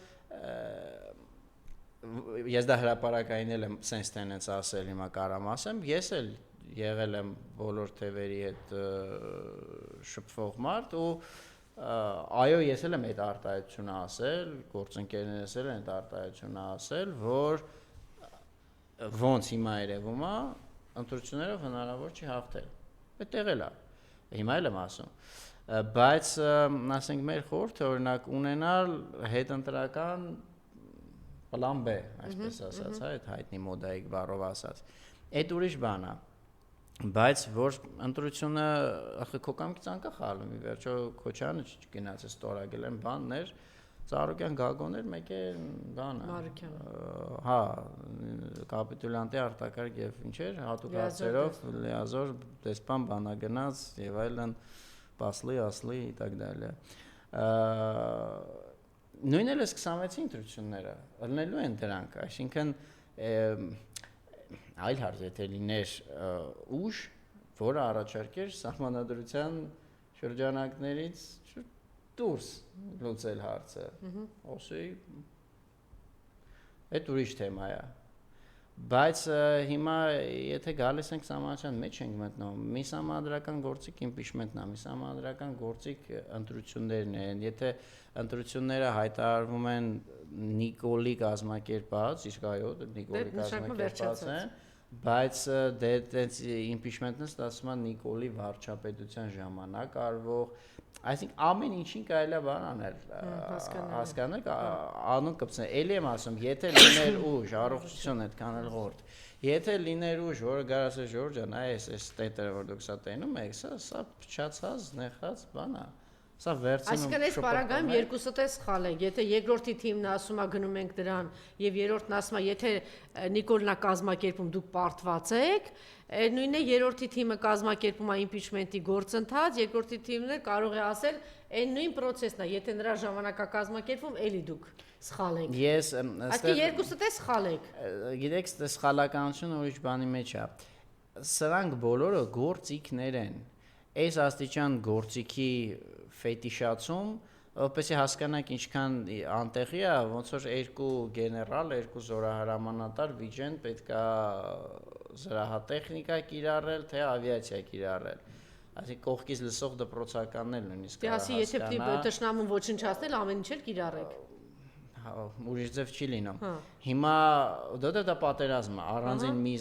ես դա հրապարակայնել եմ sense tenants ասել հիմա կարամ ասեմ, ես էլ եղել եմ բոլոր թևերի հետ շփվող մարդ ու այո ես էլ եմ այդ արտահայտությունը ասել, գործընկերներս էլ են այդ արտահայտությունը ասել, որ ոնց հիմա երևում է ընտրություններով հնարավոր չի հաղթել։ Այդտեղ էլ է։ Հիմա էլ եմ ասում։ Բայց ասենք մեր խորհուրդը օրինակ ունենալ հետընտրական պլան B, այսպես ասած, հա, այդ հայտնի մոդայիկ բառով ասած։ Այդ ուրիշ բան է։ Բայց որ ընտրությունը ախր քո կամքից անկախ ալում ի վերջո Քոչյանը չգնաց ստորագել են բաններ Ծառուկյան Գագոներ մեկ է բանը հա կապիտուլյանտի արտակարգ եւ ինչեր հատուկ հարցերով լիազոր դեսպան բանագնաց եւ այլն պասլի ասլի и так далее նույնն էլ է 26-ի ընտրությունները ըլնելու են դրանք այսինքն այլ հարց եթե լիներ ուժ որը առաջարկեր սահմանադրության շրջանակներից դուրս լուծել հարցը օսի այդ ուրիշ թեմա է բայց հիմա եթե գալիս ենք սահմանադրության մեջ ենք մտնում մի սահմանադրական գործիք impeachment-ն է մի սահմանադրական գործիք ընտրություններն են եթե ընտրությունները հայտարարվում են Նիկոլի կազմակերպած իսկ այո Նիկոլի կազմակերպած են բայց դե այդպես impeachment-ը ստացվում է Նիկոլի վարչապետության ժամանակ արվող այսինքն ամեն ինչին կարելի է բան անել հասկանալ անուն կպցնել էլի եմ ասում եթե լիներ ուժ առողջություն այդքան էլ ղորդ եթե լիներ ուժ որը գարասե Ժորժ ջան այս տետրը որ դուք սա տենում եք սա փչացած նեղած բան է Սա վերցնում Այսինքն այս պարագայում երկուսը սխալ են եթե երկրորդի թիմն ասում է գնում ենք դրան եւ երրորդն ասում է եթե Նիկոլն է կազմակերպում դուք պարտված եք նույնն է երրորդի թիմը կազմակերպում է impeachment-ի գործընթաց երկրորդի թիմն կարող է ասել այն նույն process-ն է եթե նրա ժամանակակազմակերպում էլի դուք սխալ եք Ես Այսինքն երկուսը սխալ եք Գիտեք սխալականությունը ուրիշ բանի մեջ է Սրանք բոլորը գործիքներ են Այս աստիճան գործիքի ֆետիշացում, որպեսզի հասկանանք ինչքան անտեղի է, ոնց որ երկու գեներալ, երկու զորահրամանատար վիճեն պետքա զրահատեխնիկա կիրառել, թե ավիացիա կիրառել։ Այսինքն կողքից լսող դպրոցականներ նույնիսկ Դե ասի եթե տշնամուն ոչնչացնել ամեն ինչ էլ կիրառեք։ Ուրիշ ձև չի լինում։ Հիմա դա պատերազմ է, առանձին մի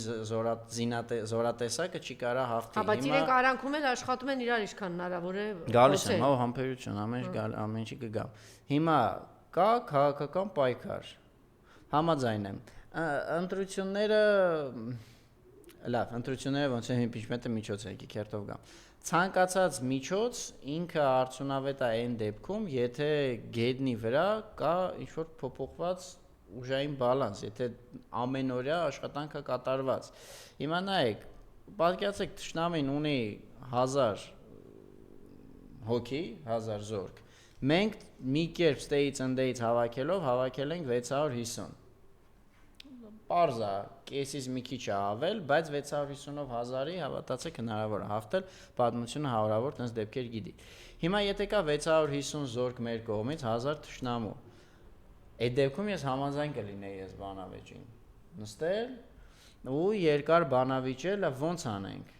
զորատեսակը չի կարա հաղթի։ Հա, բայց իրենք արանքում էլ աշխատում են իրար ինչքան հնարավոր է։ Գալիս են, հա, համբերություն, ամեն ինչի կգա։ Հիմա կա քաղաքական պայքար։ Համաձայն եմ։ Ընտրությունները ոնց է impeachment-ը միջոց է, քերտով գամ։ Ցանկացած միջոց ինքը արդյունավետ է այն դեպքում, եթե գետնի վրա կա ինչ-որ փոփոխված ուժային բալանս, եթե ամենօրյա աշխատանքը կատարված։ Հիմա նայեք, պատկերացրեք թշնամին ունի 1000 հոգի, 1000 զորք։ Մենք մի կերպ ստեից ընդեից հավաքել ենք 650 Պարզա, կեսից մի քիչ ավել, բայց 650-ով 1000-ի հավատացեք հնարավոր է հաղթել, պատմությունը հարյուրավոր տես դեպքեր գիտի։ Հիմա եթե կա 650 զորք մեր կողմից 1000 թշնամու, այդ դեպքում ես համաձայն կլինեի ես բանավեճին։ Նստել ու երկար բանավիճել, ոնց անենք։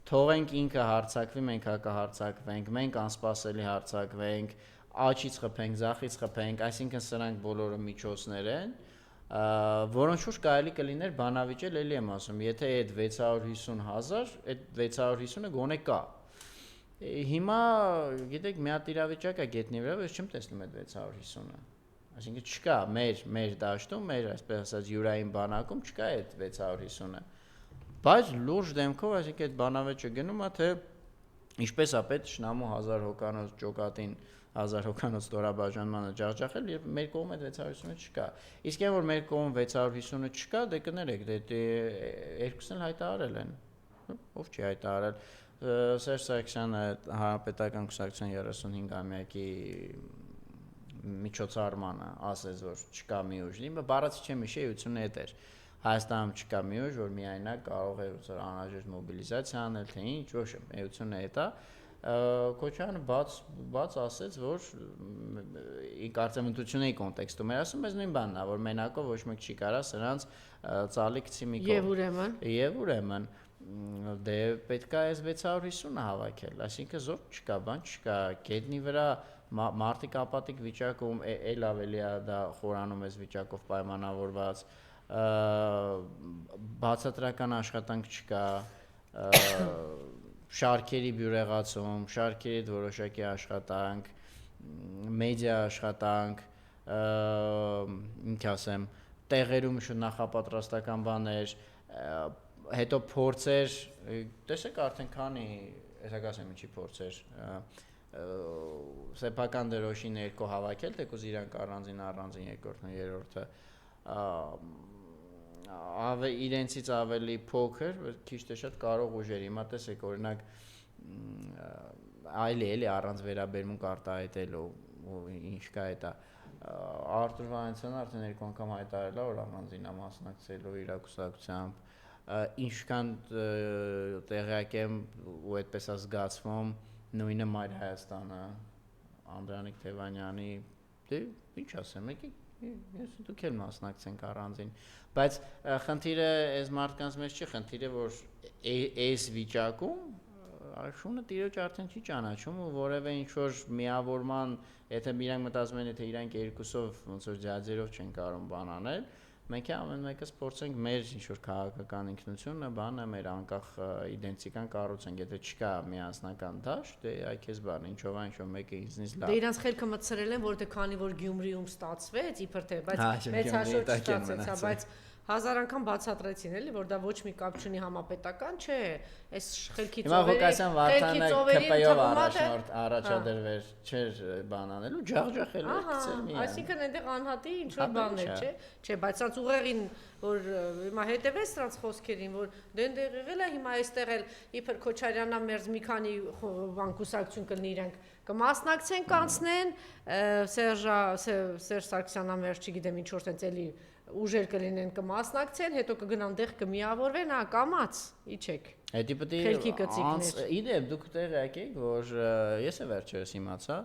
թողենք ինքը հարցակվի, մենք հակահարցակվենք, մենք անսպասելի հարցակվենք, աչից խփենք, ձախից խփենք, այսինքն սրանք բոլորը միջոցներ են, որոնց շուրջ կարելի կլիներ բանավիճել, էլի եմ ասում, եթե այդ 650,000, այդ 650-ը գոնե կա։ Հիմա, գիտեք, մի հատ իրավիճակ է գետնի վրա, ես չեմ տեսնում այդ 650-ը։ Այսինքն չկա մեր դաշտում, մեր այսպես ասած յուրային բանակում չկա այդ 650-ը։ Բայց լուրջ դեմքով, այսինքն այդ բանավեճը գնում է, թե ինչպես է պետք շնամու 1000 հոկանոց ջոկատին 1000 հոկանոց ստորաբաժանմանը ջախջախել, երբ մեր կողմ այդ 650-ը չկա։ Իսկ այն որ մեր կողմ 650-ը չկա, դե կներեք, դե երկուսն էլ հայտարարել են։ Ով չի հայտարարել։ Սերժ Սարգսյանը Հանրապետական կուսակցության 35-ամյակի միջոցառմանը ասեց, որ չկա մի ուժ, իմը բառացի չեմ հիշի, էությունը այդ էր։ Հայաստանում չկա մի ուժ, որ միայնակ կարող է անհրաժեշտ մոբիլիզացիա անել, թե ինչ, ոչ, էությունը այդ է։ Քոչարյանը բաց ասեց, որ կարծեմտությունների կոնտեքստում էր ասում, ես նույն բանն է, որ մենակով ոչ մեկ չի կարա սրանց ծալի գցի մի կողմ։ Եվ ուրեմն դե պետք է այս 650-ը հավաքել, այսինքն զոր չկա, բան չկա, գետնի վրա մարդիկ ապատիկ վիճակում էլ ավելի է դա խորանում այս վիճակով պայմանավորված, բացատրական աշխատանք չկա, շարքերի բյուրեղացում, շարքերի որոշակի աշխատանք, մեդիա աշխատանք, ինչ ասեմ, տեղերում նախապատրաստական բաներ, հետո փորձեր, տեսեք արդեն քանի, ես ասեմ ինչի փորձեր, սեփական դրոշի ներքո հավաքել, թեկուզ իրանք առանձին երկրորդն ու երրորդը իրենցից ավելի փոքր, քիչ թե շատ կարող ուժեր, հիմա տեսեք օրինակ այլի առանց վերաբերմունք արտահայտելու ինչ կա դա Արտուր Վանեցյանը արդեն երկու անգամ հայտարարել է, որ առանձին է մասնակցելու իր կուսակցությամբ, ինչքան տեղյակ եմ ու այդպես է զգացվում, նույնը Մայր Հայաստանը, Անդրանիկ Թևանյանի, դե ինչ ասեմ, ես դուք էլ մասնակցենք առանձին, բայց խնդիրը այս մարդկանց մեջ չի, խնդիրը որ այս վիճակում Աշունը տիրոջ արդեն չի ճանաչում ու որևէ ինչ-որ միավորման, եթե իրանք մտածում են, եթե իրանք երկուսով ոնց որ ջաձերով չեն կարող բան անել, մենք ամեն մեկս փորձենք մեր ինչ-որ քաղաքական ինքնությունը, բանը մեր անկախ իդենտիկան կառուցենք, եթե չկա միասնական դաշտ, դե այ քեզ բան, ինչով մեկը ինձնից լավ։ Դե իրանք խելքը մտցրել են, որտեղ քանի որ Գյումրիում ստացվեց, իբր թե, բայց մեծ հաշվով չստացեց, բայց 1000 անգամ բացատրեցին էլի, որ դա ոչ մի կապ չունի համապետական, չէ, այս խելքի ծովերի առաջադրվեր, չէր բան անելու, ջախջախելու գցել միայն։ Այսինքն այնտեղ անհատի ինչ որ բաներ, չէ, բայց սրանց ուղեղին, որ հիմա հետևես սրանց խոսքերին, որ դեն եղել է հիմա այստեղ էլ իբր Քոչարյանա մերձ մի քանի բանկուսակցություն կլինի իրանք կմասնակցեն կանցնեն, Սերժ Սարգսյանա մերձ չգիտեմ ինչ որ տենց էլի ուժեր կլինեն կմասնակցեն, հետո կգնան դեղ կմիավորվեն, կամաց, իջեք։ Հետի պետք է իդեպ դուք տեղյակ եք, որ ես է վերջերս իմացա,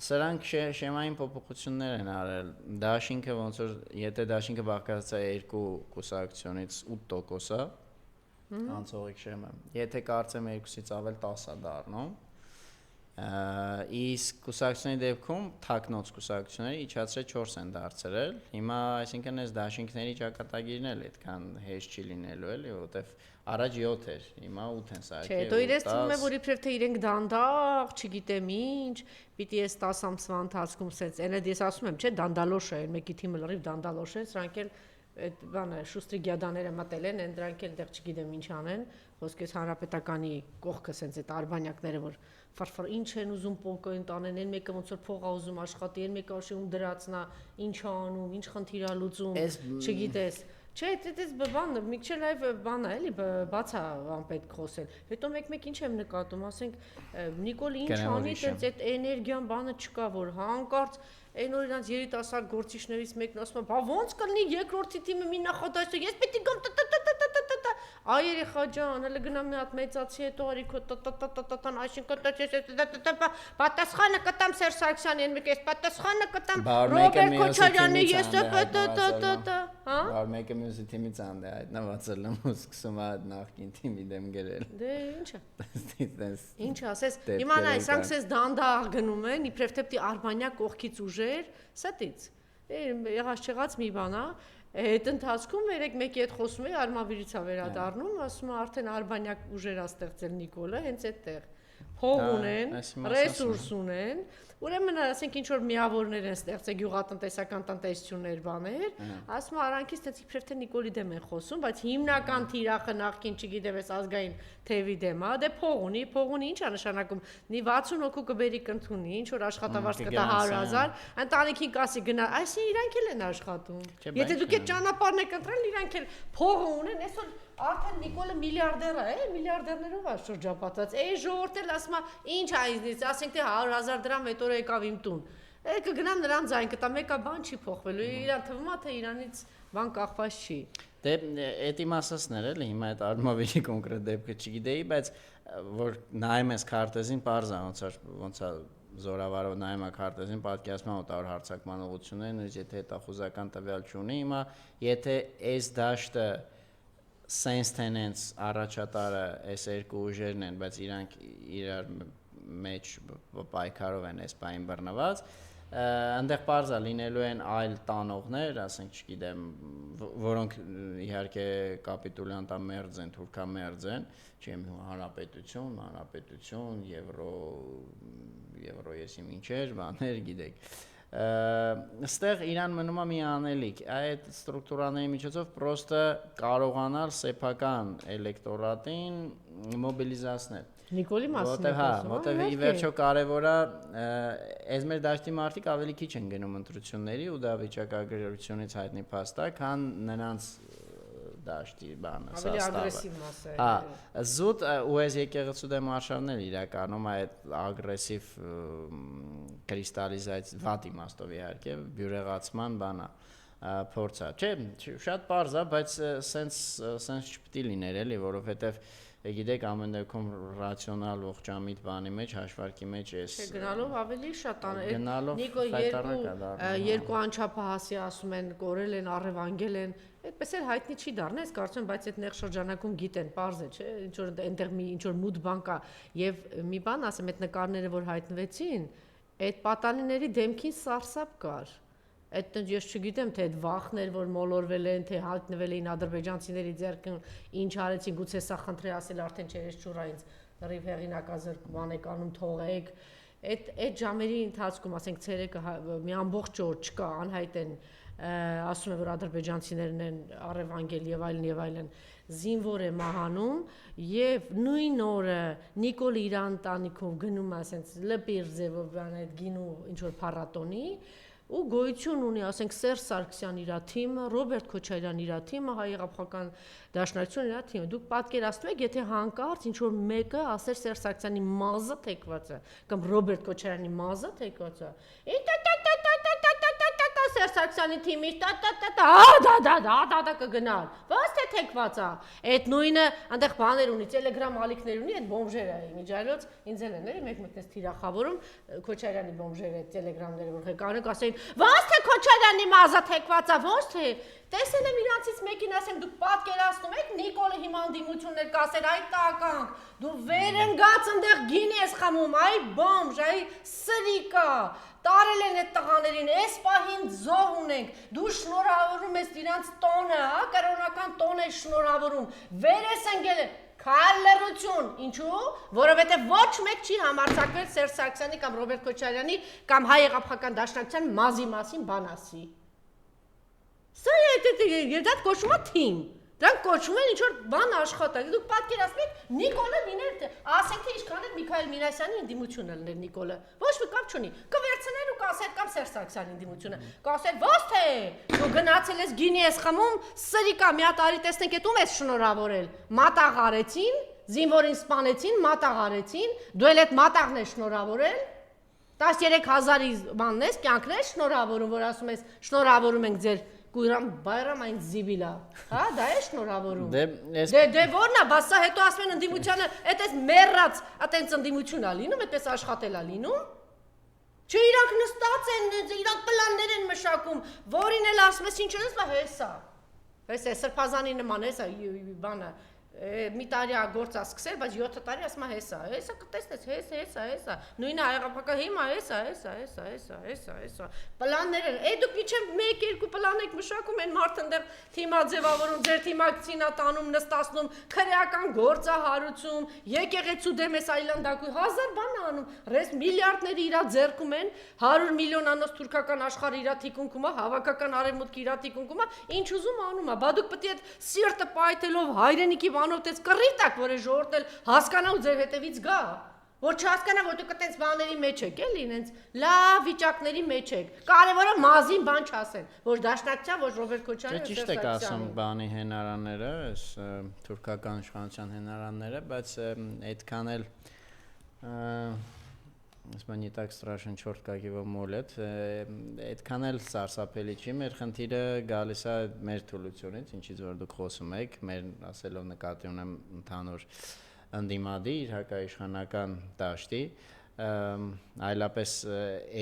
սրանք շեմային փոփոխություններ են արել։ Դաշինքը ոնց որ եթե դաշինքը բաղկացած է երկու կուսակցությունից 8%-ը, անցողիկ շեմը։ Եթե կարծեմ երկուսից ավել 10-ա դառնում, իսկ կուսակցությունների դեպքում թաքնոց կուսակցությունները իջացրել 4 են դարձրել։ Հիմա այսինքն այս դաշինքների ճակատագիրն էլ այդքան հեշտ չի լինելու էլի, որովհետև առաջ 7 էր, հիմա 8 են սարքել։ Չէ, դու իրենց թվում է, որ իբրև թե իրենք դանդաղ, չգիտեմ ինչ, պիտի այս 10 ամսվա ընթացքում սենց, այն ես ասում եմ, չէ, դանդալոշ է, մեկի թիմը լրիվ դանդալոշ է, սրանք էլ այդ բանը շուստի գյադաները մտել են, դրանք էլ դեռ չգիտեմ ինչ անեն, ոսկես հանրապետականի կողքը սենց այդ արբանյակները, որ ֆարֆար ինչ են ուզում պոկոին տանեն, այն մեկը ոնց որ փող ա ուզում աշխատի, այն մեկը աշիում դրածնա, ինչ ա անում, ինչ խնդիր ա լուծում, չգիտես։ Չէ, դες բանը, մի քիչ լայվ բան է, էլի, բաց է անպետք խոսել։ Հետո մեկ ինչ եմ նկատում, ասենք Նիկոլը ինչ անի, տենց այդ էներգիան բանը չկա, որ հանկարծ այն որ իրանց երիտասարդ գործիչներից մեկն ասում է, բա ոնց կլինի երկրորդի թիմը մի նախադասը, ես պետք է գամ այ երեխա ջան, հələ գնամ մի հատ մեծացի հետո արի քո տտտտտտան, այսինքն պատասխանը կտամ Սերժ Սարգսյանին, մի կես պատասխանը կտամ Ռոբերտ Քոչարյանի, ես տտտտտտա, հա? Բար մեկը մյուսի թիմից анд է հայտնվածել ու սկսում է նախքին թիմի դեմ գրել։ Դե ինչ ասես, հիմա նայ, սրանք սես դանդաղ գնում են, իբրև թե պիտի Արբանյակ կողքից ուժեր, սատից։ Եղած չեղած մի բան է, այդ ընթացքում երեք մեկի հետ խոսում էի, Արմավիրից է վերադառնում, ասում է արդեն Արբանյակ ուժեր է ստեղծել Նիկոլը, հենց այդտեղ փող ունեն, ռեսուրս ունեն, ուրեմն ասենք ինչ որ միավորներ են ստեղծել գյուղատնտեսական տնտեսություններ բաներ, ասում արանքից տենց իբրև թե Նիկոլի դեմ են խոսում, բայց հիմնական թիրախը նախքին չգիտեմ ես ազգային թևի դեմ է, դե փող ունի, ինչ է նշանակում, նի 60 հոգու կբերի կընդունի, ինչ որ աշխատավարձ կտա 100,000, ընտանիքին կասի գնա, այսինքն իրանք էլ են աշխատում։ Եթե դուք այդ ճանապարհն եք ընտրել, իրանք էլ փող ունեն, այսօր արդեն Նիկոլը միլիարդեր է, միլիարդերներով է շրջապատված։ Էй ժողովուրդն էլ ասում է, ինչ է ինձնից, ասենք թե 100,000 դրամ այդ օրը եկավ իմ տուն։ Կգնամ նրան ձայն կտա, մեկը բան չի փոխվելու, իրան թվում է թե իրանից բան կախված չի։ Դե այդ իմաստասներ էլի, հիմա այդ Արմավիրի կոնկրետ դեպքը չգիտեի, բայց որ նայում ես քարտեզին, པարզ է ոնց է զորավարով նայում է քարտեզին, պատկերացնում եմ օտար հարցակման ուղղություններն, ու եթե հետախուզական տվյալ չունի, հիմա եթե այս դաշտը sense tenants առաջատարը այս երկու ուժերն են, բայց իրանք իրար մեջ պայքարով են այս բային բռնված, այնտեղ པարզ է լինելու են այլ տանողներ, ասենք չգիտեմ, որոնք իհարկե կապիտուլյանտամերձ են, թուրքամերձ են, չեմ հանրապետություն, եվրո եսիմ ինչեր, բաներ, գիտեք։ Ստեղ իրան մնում է մի անելիք, այդ ստրուկտուրաների միջոցով պրոստը կարողանալ սեփական էլեկտորատին մոբիլիզացնել։ Նիկոլի մասին եք ասում, որտեղ ի վերջո կարևոր է, այս մեր դաշտի մարդիկ ավելի քիչ են գնում ընտրությունների ու դա վիճակագրությունից հայտնի փաստ է, քան նրանց դաշտի բանը, ավելի ագրեսիվ մասը։ Հա, զուտ ու այս եկեղեցու դեմ արշավներ իրականում այդ ագրեսիվ կրիստալիզացիա վատ իմաստով իհարկե բյուրեղացման բանա փորձա։ Չէ, շատ པարզ է, բայց սենց չպիտի լիներ էլի, որովհետև գիտեք ամեն դեպքում ռացիոնալ ողջամիտ բանի մեջ հաշվարկի մեջ էս գնալով ավելի շատ է։ Նիկո երկու անչափահասի ասում են, կորել են, առևանգել են, այդպես էլ հայտնի չի դառնա, ես կարծում եմ, բայց այդ նեղ շրջանակում գիտեն, པարզ է, չէ, ինչ որ այնտեղ մի ինչ որ մութ բան կա, եւ մի բան ասեմ, այդ նկարները որ հայտնվեցին, այդ պատանիների դեմքին սարսափ կար։ Այդ ես չգիտեմ, թե այդ վախներ, որ մոլորվել են, թե հայտնվել էին ադրբեջանցիների ձեռքին, ինչ արեցին, գուցե սա խնդրի ասել արդեն չերես ճուրա ինձ լրիվ հեղինակազրկման եք անում, թողեք։ Այդ ժամերի ընթացքում, ասենք, ցերեկը մի ամբողջ օր չկա, անհայտ են, ասում են, որ ադրբեջանցիներն են առևանգել եւ այլն, զինվոր է մահանում եւ նույն օրը Նիկոլ իր ընտանիքով գնում է, ասենց լպիր ձևով բան այդ գինու ինչ որ փառատոնի ու գոյություն ունի, ասենք Սերժ Սարգսյան իր թիմը, Ռոբերտ Քոչարյան իր թիմը, հայ-եղափոխական դաշնակցություն իր թիմը։ Դուք պատկերացնում եք, եթե հանկարծ ինչ որ մեկը ասեր Սերժ Սարգսյանի մազը թեքված է, կամ Ռոբերտ Քոչարյանի մազը թեքված է։ Սերժ Սարգսյանի թիմի դա կգնալ։ Ո՞նց թե թեքված է։ Այդ նույնը այնտեղ բաներ ունի, Telegram ալիքներ ունի, այդ բոմժերը միջայլոց ինձ էլ են էլի մեկ-մեկնես թիրախավորում Քոչարյանի բոմժերը Telegram-ները որ ղեկավարը ասեն, ո՞նց թե Քոչարյանի մազը թեքված է, ո՞նց թե տեսել եմ իրանցից մեկին ասեմ դուք պատկերացնում եք Նիկոլը հիմա անդիմություններ կասեր այ տականք դու վերընկած այնտեղ գինի ես խմում այ բոմժ այ սրիկա տարել են այդ տղաներին այս պահին զոհ ունենք դու շնորհավորում ես իրանց տոնը հա կրոնական տոն է շնորհավորում վեր ես ընկել քալերություն ինչու որովհետև ոչ մեկ չի համարձակվել Սերժ Սարգսյանի կամ Ռոբերտ Քոչարյանի կամ հայ-եղափոխական դաշնակցության մազի մասին բան ասի Սա երդատ կոչում է թիմ, դրանք կոչում են ինչ-որ բան աշխատակ, դուք պատկերացնում եք Նիկոլը լիներ, ասենք թե ինչքան է Միքայել Միրասյանի ընդդիմությունը լիներ Նիկոլը, ոչ մի կապ չունի, կվերցներ ու կասեր կամ Սերժ Սարգսյանի ընդդիմությունը, կասեր ո՞նց թե դու գնացել ես գինի ես խմում, սրիկա մի հատ արի տեսնենք էդ ում ես շնորհավորել, մատաղ արեցին, զինվորին սպանեցին, մատաղ արեցին, դու էլ այդ մատաղն ես շնորհավորել 13,000-ի բանն ես, կյանքն ես շնորհավորում, որ ասում ես շնորհավորում ենք ձեր Կույրամ բայրամ այն զիբիլա։ Հա, դա է շնորհավորում։ Դե որն է, բաս սա հետո ասում են ընդդիմությանը, այդպես մեռած, այտենց ընդդիմություն է լինում, այդպես աշխատել է լինում։ Չէ, իրանք նստած են, իրանք պլաններ են մշակում, որին էլ ասում ես ինչ ես, հեսա։ Հեսա սրբազանի նման էսա բանը մի տարի է գործա սկսել, բայց 7 տարի ասում է հեսա կտեսնես, հեսա, նույնը հայրապակա հիմա հեսա, պլաններ են, դուք միջև 1-2 պլան եք մշակում, են մարդ ընդեղ թիմա ձևավորում, ձեր թիմակցինա տանում, նստացնում, քրեական գործա հարուցում, եկեղեցու դեմ էս այլանդակույ, 1000 բան անում, ռես միլիարդների իրա ձեռքում են, 100 միլիոնանոց թուրքական աշխարհ իրա թիկունքում է, հավաքական արևմուտք իրա թիկունքում է, ինչ ուզում անում է, բա դուք պետք է այդ սիրտը պայթելով հայրենիքի բանով տես կռիտակ, որ է ժողովուրդն հասկանա ու ձեր հետևից գա, որ չհասկանա, որ դուք այդպես բաների մեջ եք, էլի, ինձ լավ վիճակների մեջ եք, կարևորը մազին բան չասեն, ոչ Դաշնակցության, ոչ Ռոբերտ Քոչարյանը, ճիշտ եք ասում բանի հենարանները, այս թուրքական իշխանության հենարանները, բայց այդքան էլ не так страшен черт, как его молят, այդքան էլ սարսափելի չի, մեր խնդիրը գալիս է մեր թուլությունից, ինչից որ դուք խոսում եք, մեր ասելով նկատի ունեմ ընդհանուր ընդդիմադի, իր հակաիշխանական դաշտի, այլապես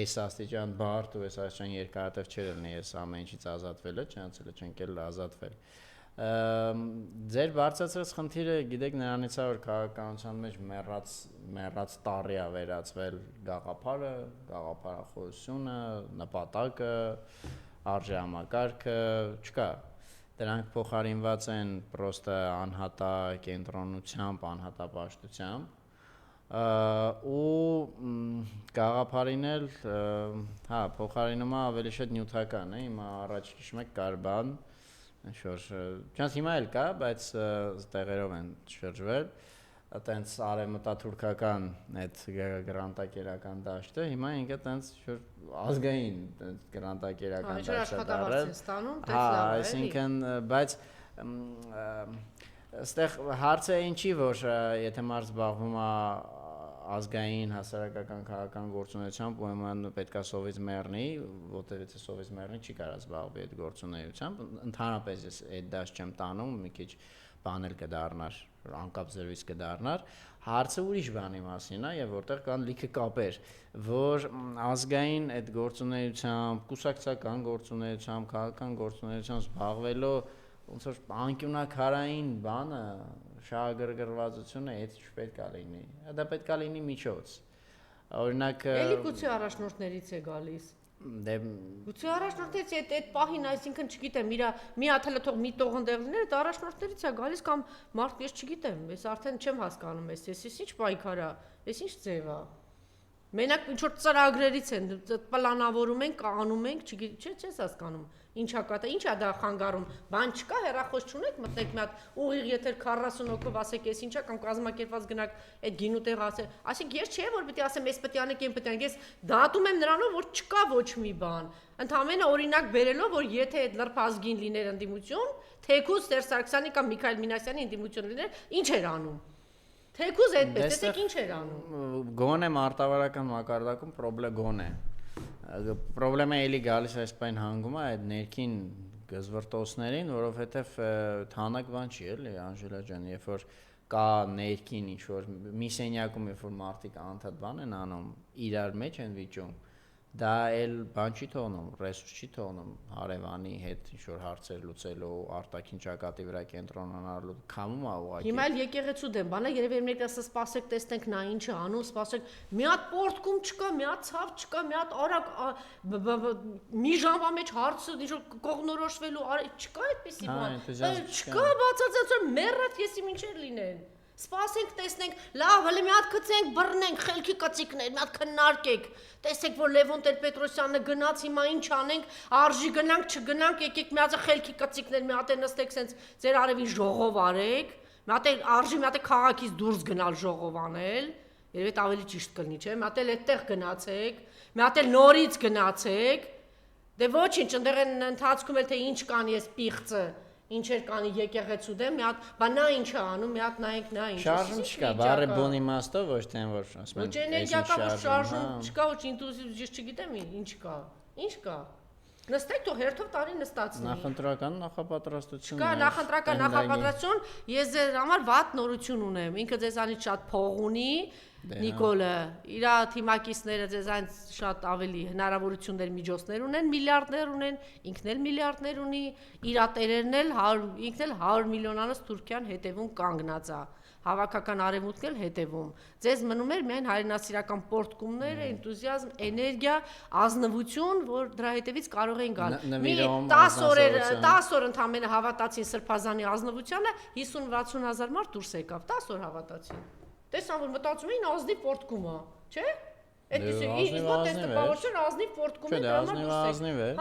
այս աստիճան բարդ ու այս աստիճան երկարատև չէր լինի այս ամեն ինչից ազատվելը, չանցել չենք էլ ազատվել։ Ձեր բարձրացրած խնդիրը գիտեք նրանից է որ քաղաքականության մեջ մեռած տարի է վերածվել գաղափարը, գաղափարախոսությունը, նպատակը, արժեհամակարգը, չկա։ Դրանք փոխարինված են պրոստը անհատա կենտրոնությամբ, անհատապաշտությամբ ու գաղափարին էլ հա փոխարինումը ավելի շատ նյութական է, հիմա առաջ հիշում եք կար բան Չանց հիմա էլ կա, բայց տեղերով են շրջվել, այտենց արևմտաթուրքական այդ գրանտակերական դաշտը, հիմա ինքը այտենց ազգային գրանտակերական դաշտ է դարել։ Հա, այսինքն, բայց այստեղ հարցը ինչի, որ եթե մարդ զբաղվում է ազգային հասարակական քաղաքական գործունեությամբ ուրեմն պետքա սովից մեռնի, որտեղից է սովից մեռնի, չի կարա զբաղվի այդ գործունեությամբ, ընդհանրապես ես այդ դաշտ չեմ տանում, մի քիչ բան էլ կդառնար, անկապ զրույց կդառնար, հարցը ուրիշ բանի մասին է եւ որտեղ կան լիքը կապեր, որ ազգային այդ գործունեությամբ, կուսակցական գործունեությամբ, քաղաքական գործունեությամբ զբաղվելով ոնց որ անկյունակարային բանը շահագրգռվածությունը այդ չպետք է լինի։ Դա պետք է լինի միջոց։ Օրինակ Էլի գուցե առաջնորդներից է գալիս։ Դե գուցե առաջնորդներից այդ պահին, այսինքն չգիտեմ, իրա մի հատ հələ թող մի տողնդեղներ, դա առաջնորդներից է գալիս կամ մարդ ես չգիտեմ, ես արդեն չեմ հասկանում ես ինչ պայքար է, ես ինչ ձև է։ Մենակ ինչ որ ծրագրերից են, պլանավորում ենք, անում ենք, չես հասկանում։ Ինչա կա, ինչա դա խանգարում, բան չկա, հեռախոս չունեք, մտնեք մի հատ ուղիղ եթեր 40 հոգով ասեք, ես ինչա կամ կազմակերպված գնաք այդ գինու տեղ ասեք, ես չէ որ պետք է ասեմ, ես պետք է անեք, այն պետք է անեք, ես դատում եմ նրանով, որ չկա ոչ մի բան։ Ընդհանրապես օրինակ բերելով, որ եթե այդ լրփազգին լիներ ընդդիմություն, թեկուզ Սերժ Սարգսյանի կամ Միքայել Մինասյանի ընդդիմություն լիներ, ինչ էր անում։ Թեկուզ այդպես, տեսեք ինչ էր անում։ Գոնե մարտավարական մակարդակում գոնե Պրոբլեմը էլի գալիս այս բան հանգում է այդ ներքին գզվրտոցներին, որովհետև թանակ բան չի էլի Անժելա ջան, երբ որ կա ներքին ինչ որ մի սենյակում երբ որ մարդիկ անդադ բան են անում, իրար մեջ են վիճում, դա էլ բան չի թողնում, ռեսուրս չի թողնում հարևանի հետ ինչ որ հարցեր լուծելու, արտաքին ճակատի վրա կենտրոնանալու, քամում է ուղղակի։ Հիմա էլ եկեղեցու դեմ, բանը երևի մեկը սպասեք, տեսնենք նա ինչ է անում, սպասեք, մի հատ պորտկում չկա, մի հատ ցավ չկա, մի հատ արագ մի ժամվա մեջ հարցը ինչ որ կողնորոշվելու, չկա այդպեսի բան։ Չկա բացարձակ մեռած եսի ինչեր լինեն։ Սպասենք, տեսնենք, լավ, հələ մի հատ գցենք, բռնենք, խելքի կծիկներ, մի հատ քննարկենք։ Տեսեք, որ Լևոն Տեր-Պետրոսյանը գնաց, հիմա ինչ անենք, արժի գնանք, չգնանք, եկեք մի հատ խելքի կծիկներ, մի հատ նստեք, սենց ձեր արևին ժողով արեք, մի հատ արժի մի հատ քաղաքից դուրս գնալ ժողով անել, երևի ավելի ճիշտ կլինի, չէ՞, մի հատ այդտեղ գնացեք, մի հատ նորից գնացեք։ Դե ոչինչ, ընդեղ են ընթացքում էլ թե ինչ կանի էս պիղծը։ Ինչեր կանի եկեղեցու դեմ, մի հատ, բա նա ինչ է անում, մի հատ նայենք նա ինչ է։ Շարժում չկա, բառը բուն իմաստով ոչ թե որ ասում են։ Ոչ էներգիական շարժում չկա, ոչ ինտուիտիվ, ես չգիտեմ ինչ կա։ Ինչ կա։ Նստեք թող հերթով տարի նստածնի։ Նախընտրական նախապատրաստություն։ Կա նախընտրական նախապատրաստություն, ես ձեր համար վատ նորություն ունեմ։ Ինքը ձեզանից շատ փող ունի, Նիկոլը, իր թիմակիցները ձեզանից շատ ավելի հնարավորություններ, միջոցներ ունեն, միլիարդներ ունեն, ինքն էլ միլիարդներ ունի, իր տերերն էլ ինքն էլ 100 միլիոնանոց Թուրքիան հետևում կանգնած է։ Հավաքական արևմուտքն էլ հետևում։ Ձեզ մնում էր միայն հայրենասիրական պորտկումներ, էնտուզիազմ, էներգիա, ազնվություն, որ դրա հետևից կարող էին գալ։ Մի 10 օր ընդամենը հավատացին Սրբազանի ազնվությանը, 50-60 հազար մարդ դուրս եկավ, 10 օր հավատացին։ Տեսան, որ մտածում էին ազնիվ պորտկում է, չէ՞։ Այդպես բավական ազնիվ պորտկում է դրա համար ազնիվ էր,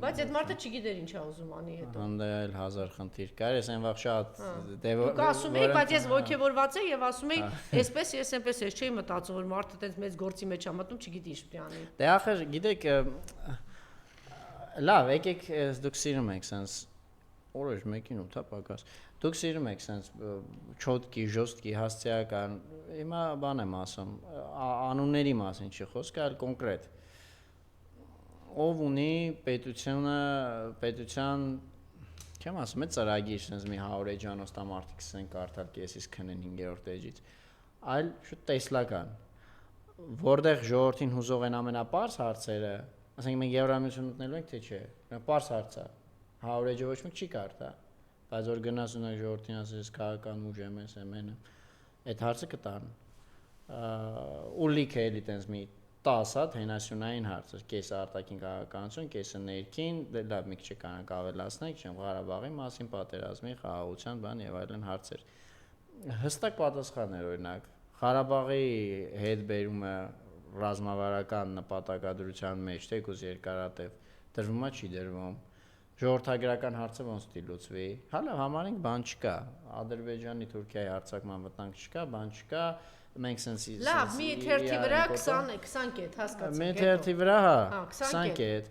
բայց այդ մարդը չգիտեր ինչ է ուզում անի հետո։ Հանդայել հազար խնդիր կար, ես այն վաղ շատ դուք ասում եք, բայց ես ոգևորված եմ եւ ասում եի, այսպես ես այնպես ես չէի մտածում, որ մարդը տենց մեծ գործի մեջ է մտնում, չգիտի ինչ պետք է անի։ Դե ախր, գիտեք, լավ, եկեք դուք սիրում եք sense օրեր մեկին ու թա պակաս։ Դուք սիրում եք sense չոտկի, ժոստկի, հասցեական։ Հիմա բան եմ ասում, անունների մասին չի խոսքը, այլ կոնկրետ։ Ով ունի պետության, չեմ ասում, այդ ծրագիր sense մի 100 էջանոց տամարտիկ ասեն կարդալ կեսից քնեն 5-րդ էջից, այլ շուտ տեսլական։ Որտեղ ժողովրդին հուզող են ամենապարզ հարցերը, ասենք մենք Եվրամիություն մտնելու ենք թե չէ, պարզ հարց է։ 100 էջը ոչ մեկ չի կարդա, բայց որ գնաս ունակ ժողովրդին ասես քաղաքական ուժ եմ, ամենը, այդ հարցը կտան։ Ու լիքը էլի տենց մի 10 հատ հենասյունային հարց, կեսը արտաքին քաղաքականություն, կեսը ներքին, լավ մի քիչ կանանք ավելացնենք, չեմ Ղարաբաղի մասին, պատերազմի, խաղաղության բան եւ այլն հարցեր։ Հստակ պատասխաններ օրինակ Ղարաբաղի հետ բերումը ռազմավարական նպատակադրության մեջ, թեկուզ երկարատև դրվում է, չի դրվում։ Ժողովրդագրական հարցը ոնց դիլուծվի։ Հələ համարենք բան չկա։ Ադրբեջանի Թուրքիայի հարձակման վտանգ չկա, բան չկա։ Մենք sense լավ, մի թերթի վրա 20 կետ հասկացեք։ Մի թերթի վրա, հա, 20 կետ։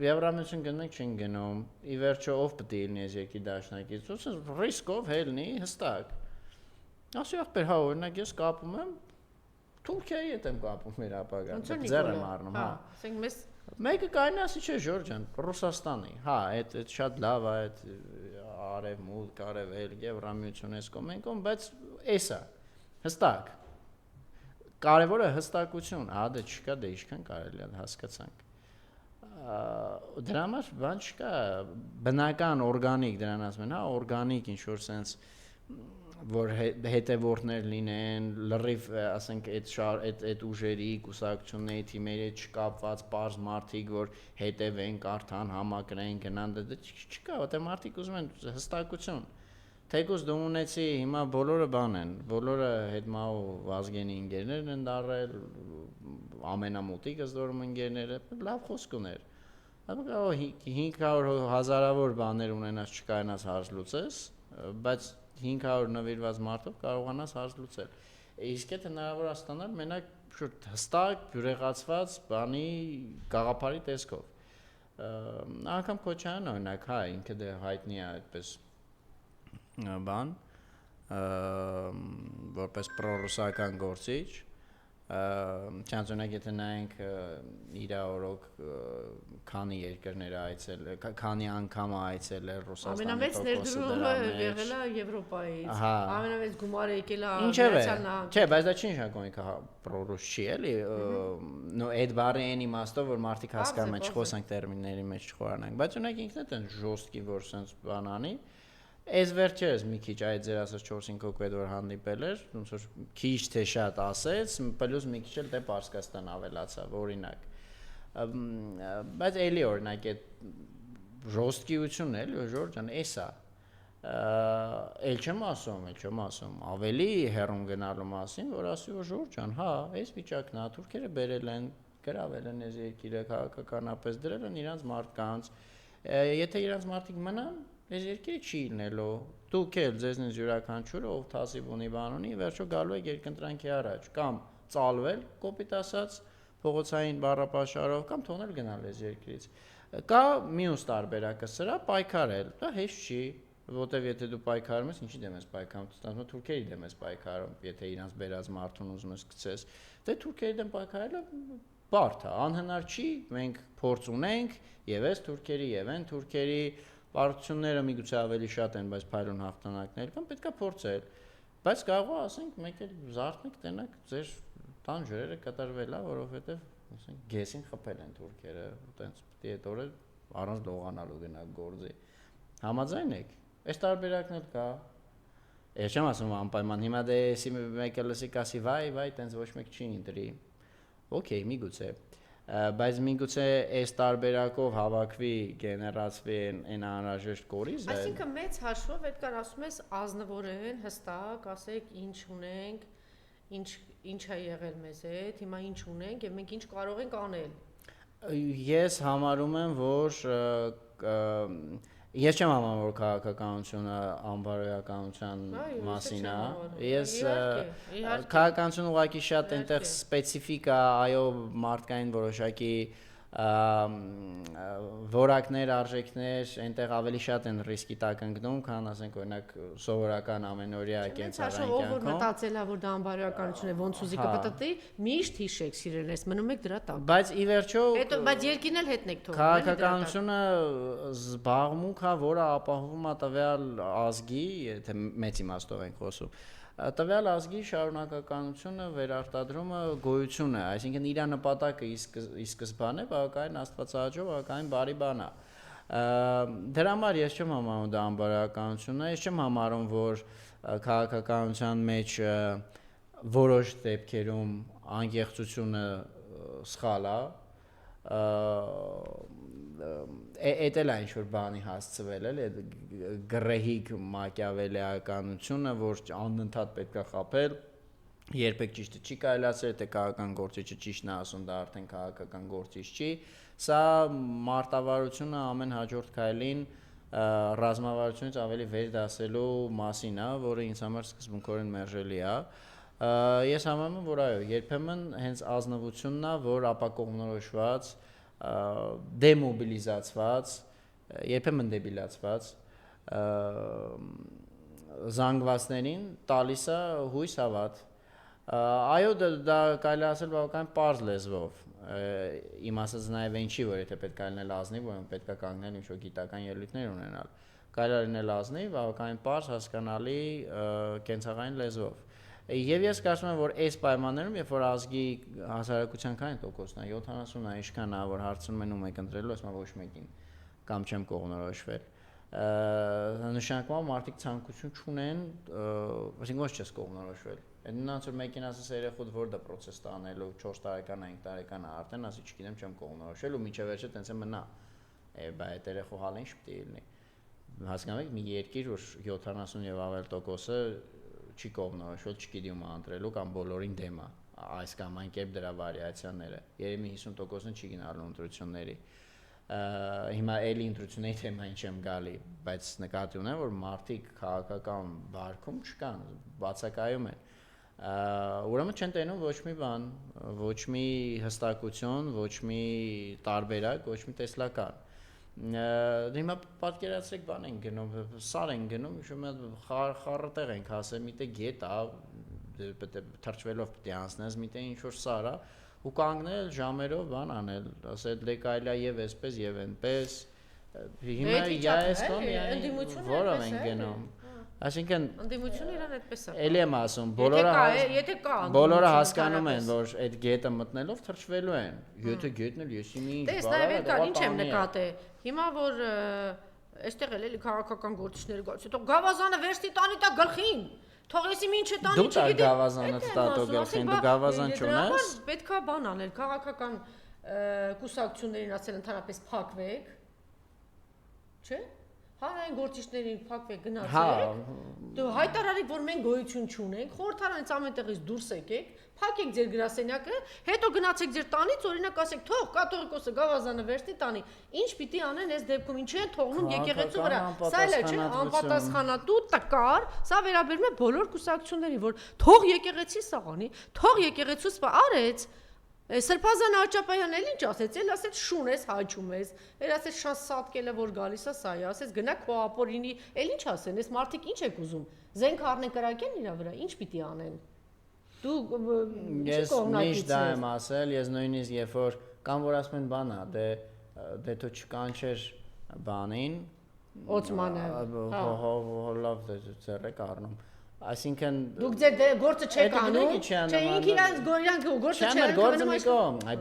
Եվրամիություն գնում ենք չեն գնում։ Ի վերջո ով պետք է լինի այս երկրի դաշնակից։ Ոսը ռիսկով հելնի հստակ։ Ասի ախպեր, հա, օրինակ ես կապում եմ Թուրքիայի հետ եմ կապում մեր ապագան։ Ձեռ եմ առնում, հա։ Ասենք մեզ Մեկը կային ասի չէ Ժորժ ջան, Ռուսաստանի։ Հա, այդ շատ լավ է, այդ արևմուտք, արևել, Եվրամիություն էս կոմենկոմ, բայց էսա հստակ։ Կարևորը հստակություն, դե չկա, դե ինչքան կարելի է հասկացանք։ Դրա համար բան չկա, բնական օրգանիկ դրան ասում են, հա, օրգանիկ ինչ որ sense որ հետևորդներ լինեն, լրիվ, ասենք, այդ ուժերի, կուսակցությունների թիմերի հետ չկապված պարզ մարդիկ, որ հետևեն, կարդան, համակրեն, գնան, դա չկա, որտեղ մարդիկ ուզում են հստակություն։ Թեկուզ դու ունեցի, հիմա բոլորը բան են, բոլորը հետմահու Վազգենի ընկերներն են դարել, ամենամոտիկ ըստ ընկերները, լավ խոսք ուներ։ 500 հազարավոր բաներ ունենաս չկայանաս հարց լուծես, բայց 500 նվիրված մարդով կարողանաս հարց լուծել։ Իսկ այդ հնարավոր է ստանալ մենակ շուտ հստակ, բյուրեղացված բանի գաղափարի տեսքով։ Անգամ Քոչարյանն օրինակ, հա, ինքը դե հայտնի է այդպես բան, որպես պրոռուսական գործիչ, չանցունակ եթե նայենք իր օրոք քանի երկրներ այցել, քանի անգամ այցել է Ռուսաստանի ամենամեծ ներդրումը եղել է Եվրոպայից, ամենամեծ գումարը եկել է Միացյալ Նահանգներից։ Չէ, բայց դա չի նշանակում ինքը պրոռուս չի, էլի, նո այդ բառը այն իմաստով, որ մարդիկ հասկանում են, չխոսանք տերմինների մեջ չխորանանք, բայց ունեք ինքն էլ այն ժոստկի, որ sense բան անի։ Այս վերջերս մի քիչ այդ ձեր ասած 4-5 հոգու հետ որ հանդիպել էր, ոնց որ քիչ թե շատ ասեց, պլյուս մի քիչ էլ դե Պարսկաստան ավելացավ, օրինակ։ Բայց էլի օրինակ այդ ժոստկիությունն էլի Ժորժ ջան, էսա։ Էլ չեմ ասում, ավելի հեռուն գնալու մասին, որ ասի որ Ժորժ ջան, հա, այս վիճակն է, թուրքերը բերել են, գրավել են այս երկիրը, քաղաքականապես դրել են իրանց մարդկանց։ Եթե իրանց մարդիկ մնան Այս երկիրը չի լինելու, դուք էլ ձեզնից յուրաքանչյուրը ով թասիվ ունի բան ունի, վերջո գալու եք երկընտրանքի առաջ, կամ ծալվել, կոպիտ ասած, փողոցային բառապաշարով, կամ թողնել գնալ այս երկրից։ Կա մյուս տարբերակը սրա պայքարել, դա հեշտ չի, որտեվ եթե դու պայքարում ես, ինչի դեմ ես պայքարում, ստացվում է թուրքերի դեմ ես պայքարում, եթե իրանց բերած մարդուն ուզում ես գցես, դե թուրքերի դեմ պայքարելը բարդ է, անհնար չի, մենք փորձ ունենք, եւ այս թուրքերի, եւ այն թուրքերի բարդությունները միգուցե ավելի շատ են, բայց փայլուն հաղթանակներ կան, պետքա փորձել։ Բայց կարող է ասենք մեկ էլ զարթնեք տենակ ձեր տան ջրերը կատարվել է, որովհետեւ ասենք գեսին խփել են թուրքերը, այտենց պիտի այդ օրը առանց լողանալու գնաք գործի։ Համաձայն եք։ Այս տարբերակն էլ կա։ Ես չեմ ասում անպայման հիմա դե մեկը լսի կասի վայ, տենց ոչ մեկ չի ընտրի։ Okay, միգուցե։ Բայց միգուցե այս տարբերակով հավաքվի, գեներացվի այն անհրաժեշտ կորիզը։ Այսինքն մեծ հաշվով Էդգար ասում ես ազնվորեն հստակ ասեք ինչ ունենք, ինչ է եղել մեզ հետ, հիմա ինչ ունենք եւ մենք ինչ կարող ենք անել։ Ես համարում եմ, որ ես չեմ համարում, որ քաղաքականությունը անբարոյականության մասին է։ Ես քաղաքականությունը ուղղակի շատ այնտեղ սպეციფიկ է, այո, մարդկային որոշակի որակներ, արժեքներ, այնտեղ ավելի շատ են ռիսկի տակ ընկնում, քան ասենք օրինակ սովորական ամենօրյա կենցաղային կյանքում։ Ով որ մտածել է, որ դա անբարոյականություն է, ոնց ուզի կպտտի, միշտ հիշեք սիրելես, մնում եք դրա տակ։ Բայց ի վերջո, բայց երկին էլ հետն եք թողնում։ Քաղաքականությունը զբաղմունք է, որը ապահովում է տվյալ ազգի, եթե մեծ իմաստով ենք խոսում, տվյալ ազգի շարունակականությունը, վերարտադրումը, գոյությունը, այսինքն իր նպատակը ի սկզբանե բավականին աստվածահաճո, բավականին բարի բան է։ Դրա համար ես չեմ համարում դա անբարոյականություն է, ես չեմ համարում, որ քաղաքականության մեջ որոշ դեպքերում անկեղծությունը սխալ է, Էդ էլ ինչ որ բանի հասցվել էլ այդ գրեհիկ մակիավելիականությունը, որ անընդհատ պետք է խաբել, երբեք ճիշտը չի կարելի թե քաղաքական գործիչը ճիշտն է ասում, դա արդեն քաղաքական գործիչ չի, սա մարտավարությունը ամեն հաջորդ քայլին ռազմավարությունից ավելի վեր դասելու մասին է, որը ինձ համար սկզբունքորեն մերժելի է։ Ես համարում եմ, որ այո, երբեմն հենց ազնվությունն է, որ ապակողմնորոշված դեմոբիլիզացված, երբեմն դեբիլացված զանգվածներին տալիս է հույս հավատ։ Այո, դա կարելի ասել բավական պարզ լեզվով։ Իմ ասած նաև ինչի, որ եթե պետք է լինել ազնիվ, ուրեմն պետք է կանգնել ինչ-որ գիտական ելույթներ ունենալ։ Կարելի է լինել ազնիվ, բավական պարզ հասկանալի կենցաղային լեզվով։ Եվ ես կարծում եմ, որ այս պայմաններում, երբ որ ազգի հասարակության քանի տոկոսն է, 70-ն է, ինչքան է, որ հարցնում են ում եք ընտրելու, ասում եմ ոչ մեկին, կամ չեմ կողմնորոշվել։ Նշանակում է մարդիկ ցանկություն չունեն, այսինքն ոչ չես կողմնորոշվել։ Այդ նույնանց որ մեկին ասես երեխուդ որ դա process տանելու 4 տարեկան, 5 տարեկան է արդեն, ասի չգիտեմ, չեմ կողմնորոշել ու մինչև վերջը տենց է մնա։ Բայց այդ երեխու հալը ինչ պետք է լինի։ Հասկանում եք, մի երկիր, որ 70 եւ ավել տոկոսը չի կողմնորոշվել, չգիտի ում ընտրելու կամ բոլորին դեմ է, այս կամ այն կերպ դրա վարիացիաները։ Երևի 50%-ն չի գնալու ընտրությունների։ Հիմա էլի ընտրությունների թեմային չեմ գալի, բայց նկատի ունեմ, որ մարդիկ քաղաքական վարքում չկան, բացակայում են։ Ուրեմն չեն տենում ոչ մի բան, ոչ մի հստակություն, ոչ մի տարբերակ, ոչ մի տեսլական։ Հիմա պատկերացրեք բան են գնում, սար են գնում, խառտեղ ենք հասել, միտեղ գետ է, թրջվելով պետք է անցնես, միտեղ ինչ-որ սար է, ու կանգնել ժամերով բան անել, ասել դե կարելի է եւ այսպես եւ այնպես, հիմա Հայաստան միայն որով են գնում, այսինքն ընդդիմությունը իրան այդպես է։ Էլի եմ ասում, բոլորը հասկանում են, որ այդ գետը մտնելով թրջվելու են, եթե գետն էլ եսի մի ինչ բարա, դա ինչ եմ նկատել։ Հիմա որ այստեղ էլ քաղաքական գործիչները գալիս, թող գավազանը վերստի տանի տա գլխին։ Թող եսի ինչ է տանի, չգիտեմ։ Դու գավազանը տատո գլխին, դու գավազան չունես։ Պետքա բան անել, քաղաքական կուսակցություններին ասել ընդհանրապես փակվեք։ Չէ՞։ Հանրային գործիչներին փակվեք գնացեք, դու հայտարարեք, որ մենք գոյություն չունենք, խորհրդարանից ամենտեղից դուրս եկեք, փակեք ձեր գրասենյակը, հետո գնացեք ձեր տանից, օրինակ ասեք, թող կաթողիկոսը գավազանը վերցնի տանի, ինչ պիտի անեն այս դեպքում, ինչ են թողնում եկեղեցու վրա, սա էլ չէ, անպատասխանատու, տկար, սա վերաբերում է բոլոր կուսակցություններին, որ թող եկեղեցի սաղանի, թող եկեղեցու սպա արեց Սրբազան Արջապայանն էլ ինչ ասեց, էլ ասեց շուն ես, հաճում ես, էլ ասեց շան սատկելը որ գալիս է սա է, ասեց գնա քո ապորինի, էլ ինչ ասեն, այս մարդիկ ինչ եք ուզում, զենք առնեն կրակեն իրա վրա, ինչ պիտի անեն։ Դու ես միշտ դա եմ ասել, ես նույնիսկ երբ որ կամ որ ասում են բանա, դե դու չկանչեր բանին, Օծմանը, լավ ձեռեք առնում։ Այսինքն դուք ձեր գործը չեք անում, չէ, ինքը իրանց գործը չեն անում,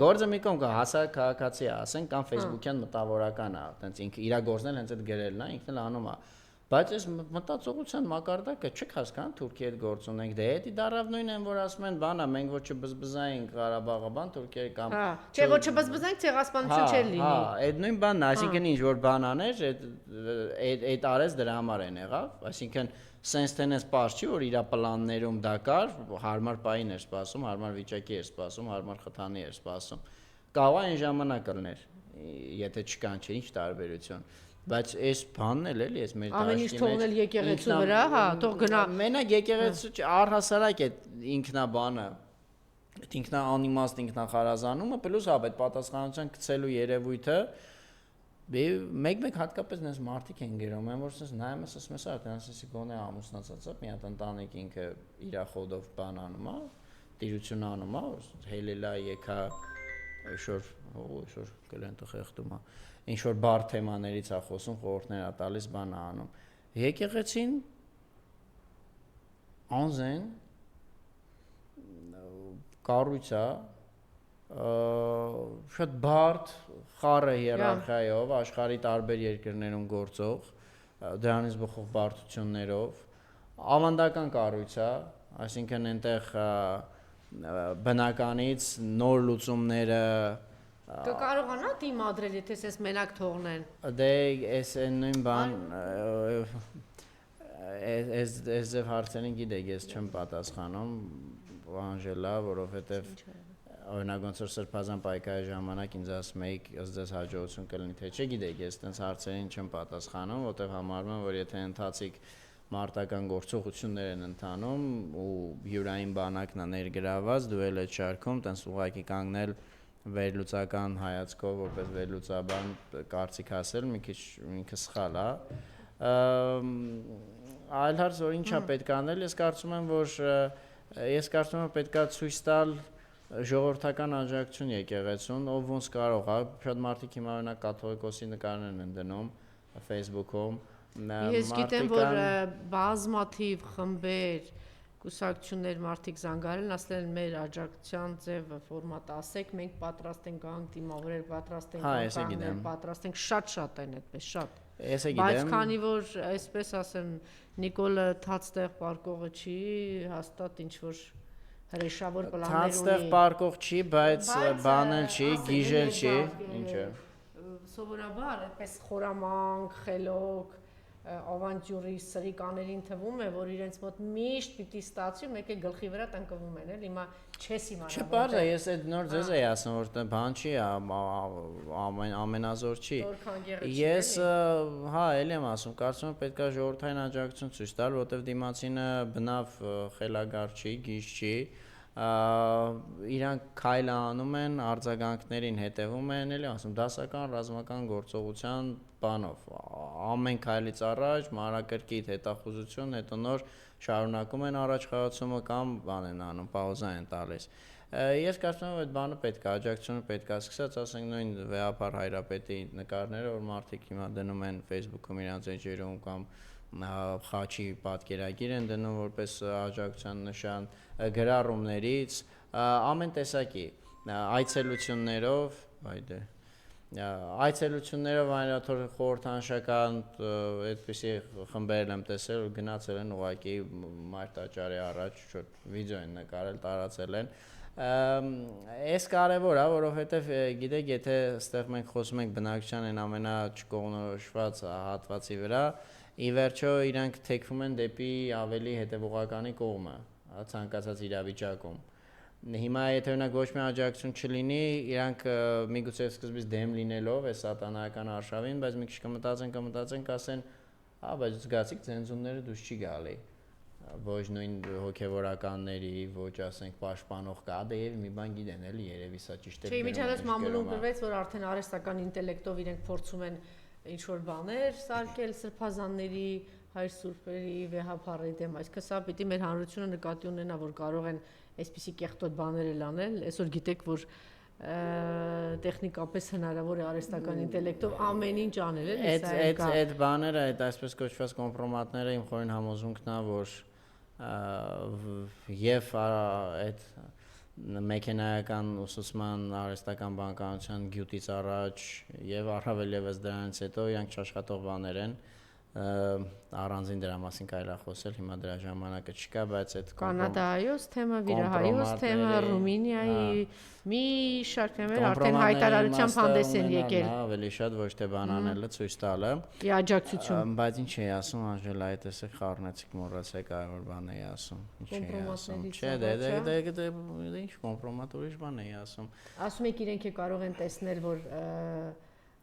գործը մի կողմ կա, հասարակ քաղաքացի է, ասեն կամ Facebook-յան մտավորական է, այտենց ինքը իր գործն էլ հենց այդ գրելն է, ինքն էլ անում է։ Բայց այս մտածողության մակարդակը չեք հասկանում Թուրքիի հետ գործ ունենք, դե էդի դարավ նույնն են որ ասում են բանա, մենք որ չբզբզայինք Ղարաբաղը բան Թուրքիայի կամ չէ, որ չբզբզայինք ցեղասպանություն չէր լինի։ Հա, այդ նույն բանն է, այսինքն ինչ որ բան աներ, այդ արես դրա համար են եղավ, այսինքն sense tennis պարզ չի որ իր պլաններում դա կար, հարմար պային էր սպասում, հարմար վիճակի էր սպասում, հարմար խթանի էր սպասում։ Կարող է այն ժամանակ լիներ, եթե չկանչեր, ինչ տարբերություն։ Բայց այս բանն էլ էլի, այս մեր ամեն ինչ թողնել եկեղեցու վրա, հա, թող գնա։ Մենակ եկեղեցու առհասարակ է ինքնաբանը, այդ ինքնաանիմաստ ինքնախարազանումը, պլյուս հա, այդ պատասխանատվության գցելու երևույթը մեկ-մեկ հատկապես նես մարդիկ են գրում, են որ sense նայում ես ասում ես, ասես գոնե ամուսնացած է, մի հատ ընտանիք ինքը իր խոդով բան անում է, տիրություն անում է, հելելա եկա այսօր կլենտը խեղդում է, ինչ որ բար թեմաներից է խոսում, խորհուրդներ է տալիս, բան է անում։ Եկեղեցին անզեն կառույց է, շատ բարդ խառը հիերարխիայով, աշխարհի տարբեր երկրներում գործող, դրանից բխող բարդություններով, ավանդական կառույց է, այսինքն այնտեղ բնականից նոր լուծումները կկարողանա դիմադրել, եթե ես մենակ թողնեն։ Դե այս նույն բան այս ձև հարցերին գիտեք, ես չեմ պատասխանում, Անժելա, որովհետև օրինակ ոնց որ Սրբազան պայքարի ժամանակ ինձ ասում էիք, ըստ ձեզ հաջողություն կլինի, թե չէ, գիտեք, ես այդպես հարցերին չեմ պատասխանում, որտեղ համարում եմ, որ եթե ընթացիկ մարտական գործողություններ են ընթանում ու յուրային բանակն է ներգրաված, դու էլ այդ շարքում տենց ուղղակի կանգնել վերլուծական հայացքով, որպես վերլուծաբան կարծիք ասել, մի քիչ ինքը սխալ է։ Այլ հարց, որ ինչա պետք անել, ես կարծում եմ պետք է ցույց տալ ժողովրդական աջակցություն եկեղեցուն, ով ոնց կարող է, շատ մարդիկ հիմա օրինակ կաթողիկոսի նկարներն են դնում Facebook-ում։ Ես գիտեմ, որ բազմաթիվ խմբեր, կուսակցություններ մարդիկ զանգարել, ասել են մեր աջակցության ձևը, ֆորմատը ասեք, մենք պատրաստ ենք գանք դիմավորել, պատրաստ ենք կանգնել, պատրաստ ենք շատ են այդպես շատ։ Բայց քանի որ այսպես ասեմ, Նիկոլը թացտեղ պարկողը չի, հաստատ ինչ որ հրեշավոր պլաններ ունի։ Թացտեղ պարկող չի, բայց բանել չի, գիժել չի, ինչ է։ Սովորաբար այդպես խորամանկ, խելոք ավանտյուրի սրիկաներին թվում է, որ իրենց մոտ միշտ պիտի ստացվի, մեկ է գլխի վրա տնկվում են, էլի, հիմա չես իմանա։ Չպարզ է, ես այդ նոր ձեզ էի ասում, որ բան չի, ամենազոր չի։ Ես, հա, էլի եմ ասում, կարծում եմ պետք է ժողովրդային աջակցություն ցույց տալ, որովհետև դիմացինը բնավ խելագար չի, գիժ չի, իրանք քայլ անում են, արձագանքներին հետևում են, էլի ասում, դասական, ռազմական գործողության բանով, ամեն քայլից առաջ մանրակրկիտ հետախուզություն, հետո նոր շարունակում են առաջխաղացումը կամ բան են անում, պաուզա են տալիս։ Ես կարծում եմ այդ բանը պետք է, աջակցությունը պետք է, սկսած ասենք նույն Վեհապար Հայրապետի նկարները, որ մարդիկ հիմա դնում են Facebook-ում իրանց էջերում կամ խաչի պատկերագիր են դնում որպես աջակցության նշան, գրառումներից, ամեն տեսակի այցելություններով, այցելություններով խորհրդանշական այդպիսի խմբեր եմ տեսել, գնացել են ուղղակի մարտաճարի առաջ, վիդեո են նկարել, տարածել են։ Այս կարևոր է, որովհետև գիտեք, եթե այստեղ մենք խոսում ենք բնակչության այն ամենաչկողնորոշված հատվածի վրա, ի վերջո իրանք թեքվում են դեպի ավելի հետևողականի կողմը, ցանկացած իրավիճակում։ Հիմա եթե օրինակ ոչ մի աջակցություն չլինի, իրանք միգուցե սկզբից դեմ լինելով է սատանայական արշավին, բայց մի քիչ կմտածեն, ասեն, հա, բայց զգացիք ցենզուրները դուրս չի գալի։ Ոչ նույն հոգևորականների, ոչ ասենք պաշտպանող կա, դե եւ մի բան գիտեն էլի, երևի սա ճիշտ է։ Չէ, միջանց մամուլում գրվեց, որ արդեն արհեստական ինտելեկտով իրենք փորձում են ինչ որ բաներ սարքել սրբազանների հայր սուրբերի վեհապարի դեմ, այսինքն սա պիտի մեր հանրությունը նկատի ունենա, որ կարող են այսպիսի կեղտոտ բաներ անել, այսօր գիտեք, որ տեխնիկապես հնարավոր է արհեստական ինտելեկտով ամեն ինչ անել, էլի սա այդ բաները, այդ այսպես կոչված կոմպրոմատները իմ խորին համոզունքն է, որ եւ այդ մեքենայական ուսուցման արհեստական բանկանության գյուտից առաջ եւ առավել եւս դրանից հետո իրանք չաշխատող բաներ են առանձին դրա մասին կարելի է խոսել, հիմա դրա ժամանակը չկա, բայց այդ կանադայոց թեմը, վիրահայոց թեմը, Ռումինիայի մի շարք թեմեր արդեն հայտարարությամբ հանդես են եկել։ Ավելի շատ ոչ թե բան անելը ցույց տալը։ Աջակցություն։ Բայց ինչ էի ասում, Անժելա, այդ էսեք խառնեցիք, մոռացեք կարևոր բան էի ասում։ Ինչ էի ասում։ Չէ, դե ինչ կոմպրոմատ ուրիշ բան էի ասում։ Ասում եք իրենք կարող են տեսնել, որ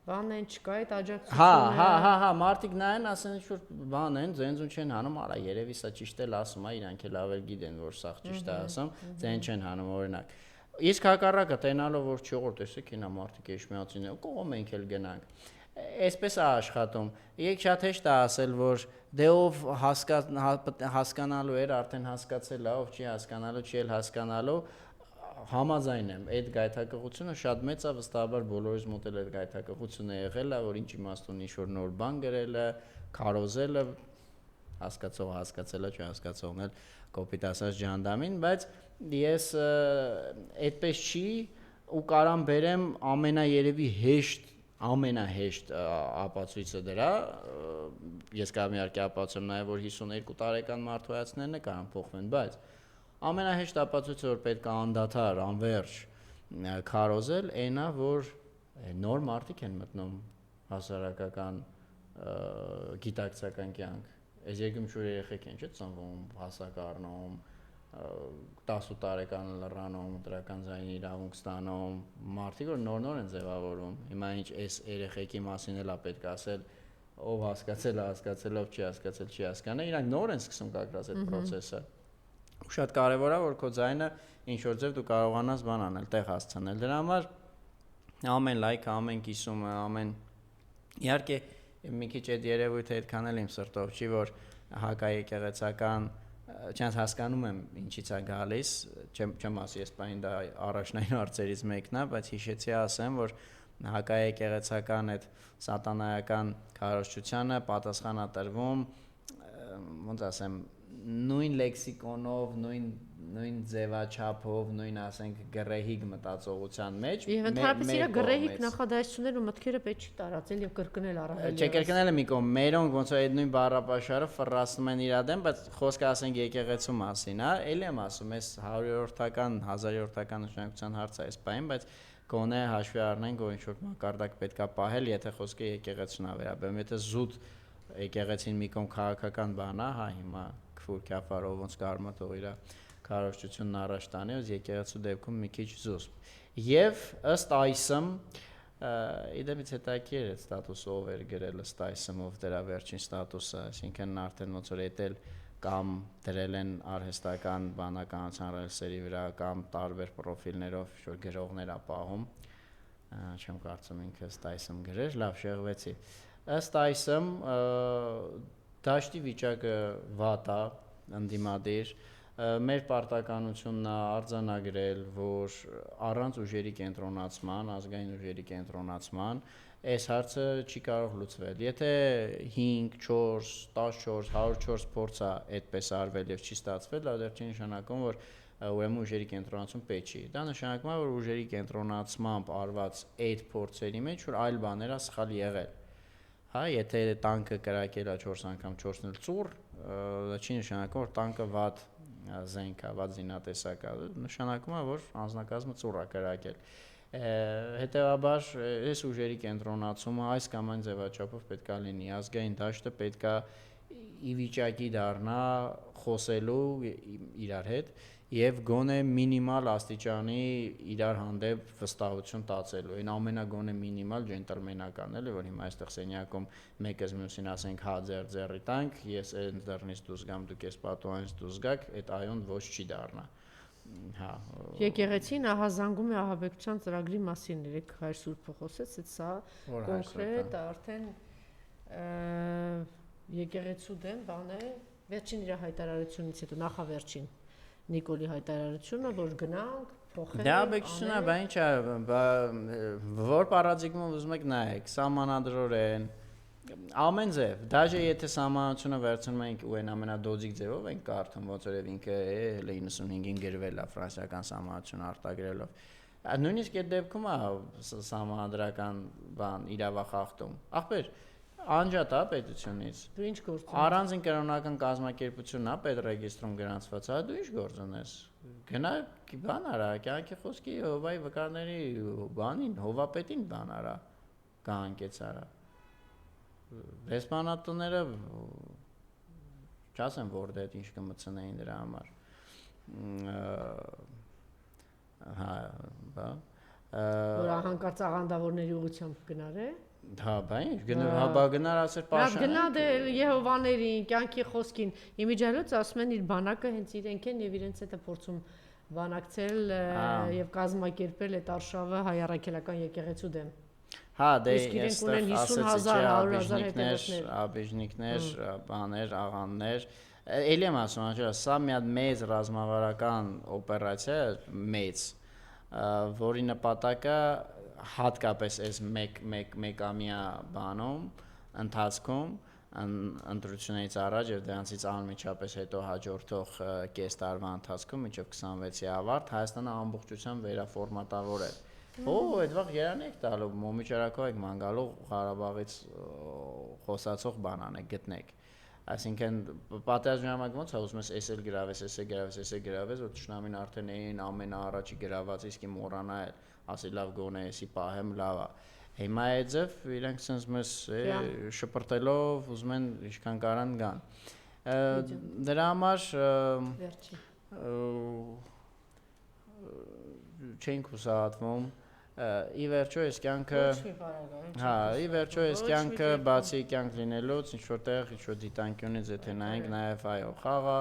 բան են չկա այդ աջակցությունը։ Հա, մարդիկ նայեն, ասեն ինչ որ բան են, ձենձուն չեն հանում, արա երևի սա ճիշտ էլ ասում է, իրանք էլ ավել գիտեն, որ սա ճիշտ է ասում, ձեն չեն հանում օրինակ։ Իսկ հակառակը տենալով որ չի որ տեսեք ինա մարդիկ էշմիածին են, կողմ ենք էլ գնանք։ Այսպես է աշխատում։ Եք շատ հեշտ է ասել, որ դե ով հասկանալու էր, արդեն հասկացել է, ով չի հասկանալու, չի էլ հասկանալու, համաձայն եմ, այդ գայթակղությունը շատ մեծ է, վստահաբար բոլորիս մոտ էլ այդ գայթակղությունը եղել է, որ ինչ իմաստ ունի ինչ-որ նոր բան գրելը, քարոզելը, հասկացողը հասկացել է, չհասկացողն էլ կոպիտ ասած ջանդամին, բայց ես այդպես չի ու կարամ բերեմ ամենաերևի ամենահեշտ ապացույցը դրա, ես կարող իհարկե ապացուցեմ նաև, որ 52 տարեկան մարդու հայացքներն է կարող փոխվեն, բայց ամենահեշտ ապացույցը, որ պետք է անդադար, անվերջ քարոզել, այնա, որ նոր մարդիկ են մտնում հասարակական գիտակցական կյանք։ Այս երկու երեխեք են, չէ՞, ծնվում, հասակ առնում, 10 տարեկան լռանում, դրական ձայնի իրավունք ստանում, մարդիկ որ նոր են ձևավորվում։ Հիմա ինչ այս երեխեքի մասին էլ է պետք ասել, ով հասկացել է, հասկացել, ով չի հասկացել, չի հասկանա, իրանք նոր են սկսում կակրած այդ process-ը։ Շատ կարևոր է, որ քո ձայնը ինչ որ ձև դու կարողանաս բան անել, տեղ հասցնել։ Դրա համար ամեն լայքը, ամեն կիսումը, ամեն իհարկե մի քիչ այդ երևույթը այդքան էլ իմ սրտով չի, որ հակաեկեղեցական չանց հասկանում եմ ինչից է գալիս, չեմ ասի ես բան դա առաջնային հարցերից մեկն է, բայց հիշեցի ասեմ, որ հակաեկեղեցական այդ սատանայական քարոզչությանը պատասխան է տրվում, ոնց ասեմ, նույն լեքսիկոնով, նույն ձևաչափով, նույն ասենք գրեհիկ մտածողության մեջ եւ ընդհանրապես իր գրեհիկ նախադասություններն ու մտքերը պետք չի տարածել եւ կրկնել առավել։ Չէ, կրկնելը մի կողմ, մերոնք ոնց որ այդ նույն բառապաշարը ֆռասնում են իր դեմ, բայց խոսքը ասենք եկեղեցու մասին, հա, էլի եմ ասում, այս 100-րդական, 1000-րդական նշանակության հարցը այս բային, բայց գոնե հաշվի առնենք, որ ինչ որ մակարդակ պետքա պահել, եթե խոսքը եկեղեցուն է վերաբերում, եթե զուտ եկեղեցին մի կողմ քաղաքական բան է, հա, հիմա քֆուր քյաֆարով ոնց կարմատող իր քարոզչությունն առաջ տանի, ոս եկեղեցու դեպքում մի քիչ զուսպ։ Եվ ըստ այսմ, իդեպից հետաքրքիր է ստատուսը ով էր գրել ըստ այսմ ով դրա վերջին ստատուսը, այսինքն արդեն ոնց որ էտել կամ դրել են արհեստական բանականության ռելսերի վրա կամ տարբեր պրոֆիլներով ինչ-որ գրողներ ապահում, չեմ կարծում ինքը ըստ այսմ գրեր, լավ շեղվեցի։ Ըստ այսմ դաշտի վիճակը վատ է, ընդդիմադիր, մեր պարտականությունն է արձանագրել, որ առանց ուժերի կենտրոնացման, ազգային ուժերի կենտրոնացման, այս հարցը չի կարող լուծվել։ Եթե 5, 4, 14, 104 փորձ է այդպես արվել եւ չի ստացվել, դա դեռ չի նշանակում, որ ուրեմն ուժերի կենտրոնացում պետք չի։ Դա նշանակում է, որ ուժերի կենտրոնացմամբ արված այդ փորձերի մեջ որ այլ բաներ է սխալ եղել։ Հա, եթե տանկը կրակել է 4 անգամ 4-ն ծուռ, դա չի նշանակում, որ տանկը վատ զենք է, վատ զինատեսակ է, նշանակում է, որ անձնակազմը ծուռ է կրակել։ Հետևաբար, այս ուժերի կենտրոնացումը այս կամ այն ձևաչափով պետք է լինի, ազգային դաշտը պետք է ի վիճակի դառնա խոսելու իրար հետ եւ գոնե մինիմալ աստիճանի իրար հանդեպ վստահություն տածելու, այն ամենագոնե մինիմալ ջենտլմենական էլի, որ հիմա այստեղ սենյակում մեկը մյուսին ասենք հա ձեռի տանք, ես այն դռնից դուրս գամ, դուք ես պատուհանից դուրս գաք, այդ այոն ոչ չի դառնա։ Հա։ Եկեղեցին ահազանգում է ահաբեկչության ծրագրի մասին, երեք հայր Սուրբը խոսեց, այդ սա կոնկրետ արդեն եկեղեցու դեմ բան է, վերջին իր հայտարարությունից հետո նախավերջին Նիկոլի հայտարարությունը, որ գնանք փոխենք։ Դա բեկչությունա, բա ինչ է, որ պարադիգմով ուզում եք նայեք, սահմանադրորեն ամեն ձև, դաժե եթե սահմանությունը վերցնում ենք ու այն ամենադոձիկ ձևով ենք կարդում, ոնց որ ինքը 95-ին գրվել է ֆրանսիական սահմանությունը արտագրելով։ Նույնիսկ այդ դեպքում է սահմանադրական բան իրավախախտում։ Ախպեր, անջատ է պետությունից։ Դու ինչ գործ ունես։ Առանձին կրոնական կազմակերպությունն է պետրեգիստրում գրանցված, հա դու ինչ գործ ունես։ Գնա բան արա, կյանքի խոսքի հովայի վկարների բանին, հովապետին բան արա, կհանկեց արա։ Դեսպանատները չասեմ որ դա ինչ կմցնեին դրա համար։ Հա, բա։ Որ հանկարծ աղանդավորների ուղղությամբ գնար է։ Հա, բա ինչ, գնար ասեր պաշարան։ Գնա դե Եհովաներին, կյանքի խոսքին։ Իմիջիայլոց ասում են իր բանակը հենց իրենք են եւ իրենց հետ է փորձում բանակցել եւ կազմակերպել այդ արշավը հայ առաքելական եկեղեցու դեմ։ Հա, դե իրենք ունեն 50,000, 100,000 հետևորդներ, աբիժնիկներ, բաներ, աղաններ։ Էլի եմ ասում, անջա, սա մի հատ մեծ ռազմավարական օպերացիա է, մեծ, որի նպատակը հատկապես այս մեկամյա բանում ընթացքում ընտրությունից առաջ եւ դրանցից անմիջապես հետո հաջորդող կես տարվա ընթացքում մինչեւ 26-ի ավարտ Հայաստանը ամբողջությամբ վերաֆորմատավորել։ Այդ վաղ երան եք տալու, Մոմիջարակով եք ման գալու Ղարաբաղից խոսացող բանան եք գտնեք։ Այսինքն պատերազմի ժամանակ ոնց է ուզում ես էսել գրավես, որ ճշնամին արդեն այն ամենաառաջի գրաված իսկի մոռանա ասի լավ գոնե էսի պահեմ լավ է։ Հիմա է ձև իրենք sense մեզ շպրտելով ուզում են ինչքան կարան գան։ Դրա համար չենք հուսահատվում։ Ի վերջո այս կյանքը հա, ի վերջո այս կյանքը բացի կյանք լինելուց ինչ որտեղ ինչ որ դիտանկյունից եթե նայենք նաև այո խաղը,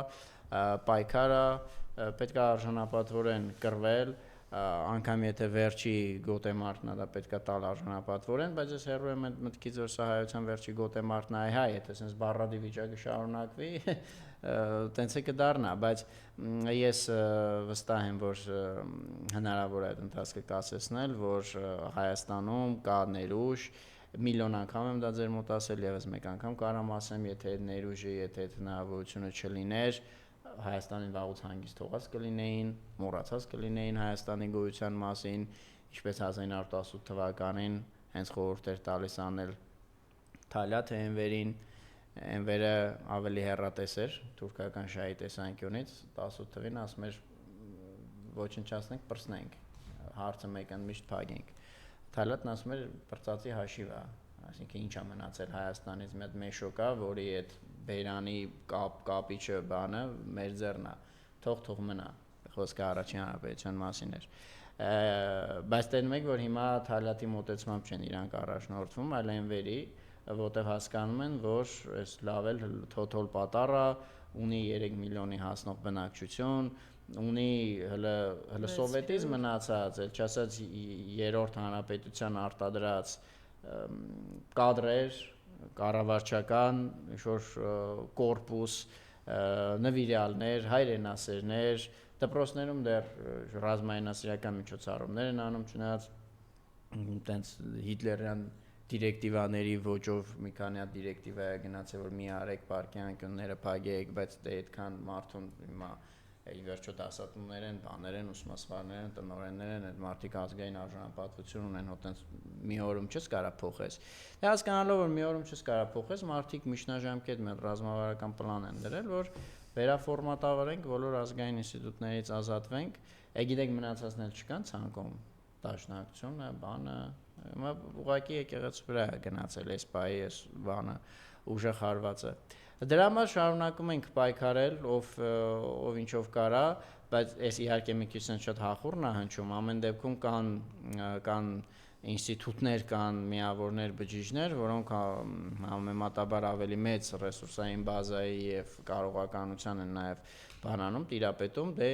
պայքարը պետք է արժանապատվորեն կռվել անգամ եթե վերջի գոտեմարտն է դա պետք է տալ արժանապատվորեն, բայց ես հեռու եմ այդ մտքից որ սա հայության վերջի գոտեմարտն է, հայ, եթե sense բառադի վիճակը շարունակվի, տենց է կդառնա, բայց ես վստահ եմ, որ հնարավոր է այդ ընթացքը կասեցնել, որ Հայաստանում կա ներուժ, միլիոն անգամ եմ դա ձեր մոտ ասել, եւս մեկ անգամ կարամ ասեմ, եթե այդ ներուժը, եթե այդ հնարավորությունը չլիներ, Հայաստանին վաղուց հանգիստ թողած կլինեին, մոռացած կլինեին Հայաստանի գոյության մասին, ինչպես 1918 թվականին հենց խորհուրդ էր տալիս անել Թալյա թե Էնվերին, Էնվերը ավելի հեռատես էր թուրքական շահի տեսանկյունից, 18 թվին ասում էր ոչնչացնենք, պրծնենք, հարցը մեկն միշտ փակենք։ Թալյատն ասում էր պրծածի հաշիվ է, այսինքն ինչ է մնացել Հայաստանից մի հատ մեշոկա, որի այդ բերանի կապիչը բանը մեր ձեռն է, թող մնա, խոսքը առաջին հանրապետության մասին էր, բայց տենում եք, որ հիմա Թալյատի մոտեցմամբ չեն իրանք առաջնորդվում, այլ Էնվերի, որտեղ հասկանում են, որ այս լավ էլ թոթոլ պատարա, ունի 3 միլիոնի հասնող բնակչություն, ունի հələ սովետից մնացած, էլ չասած երրորդ հանրապետության արտադրած կադրեր, կառավարչական ինչ-որ կորպուս, նվիրյալներ, հայրենասերներ, դպրոցներում դեռ ռազմայնասիրական միջոցառումներ են անում, չնայած տենց հիտլերյան դիրեկտիվաների ոճով մի քանի հատ դիրեկտիվա է գնացել, որ մի արեք պարկյանքները փակեք, բայց դե այդքան մարդուն հիմա ի վերջո դասատուներ են, բաներ են, ուսումնասիրներ են, տնօրեններ են, այդ մարդիկ ազգային արժանապատվություն ունեն, հոտենց մի օրում չես կարա փոխես։ Դե հասկանալով որ մի օրում չես կարա փոխես, մարդիկ միջնաժամկետ մի ռազմավարական պլան են դրել, որ վերաֆորմատավորենք, բոլոր ազգային ինստիտուտներից ազատվենք, գիտեք մնացածն էլ չկան ցանկում, դաշնակցությունը, բանը, հիմա ուղղակի եկեղեցու վրա է գնացել այս բայ, այս բանը, ուժեղարվածը։ Դրա համար շարունակում ենք պայքարել, ով ինչով կարա, բայց այս իհարկե մի քիչ շատ հախուռն է հնչում, ամեն դեպքում կան ինստիտուտներ, կան միավորներ, բջիջներ, որոնք համեմատաբար ավելի մեծ ռեսուրսային բազայի եւ կարողականության են նաեւ բանանում, տիրապետում, դե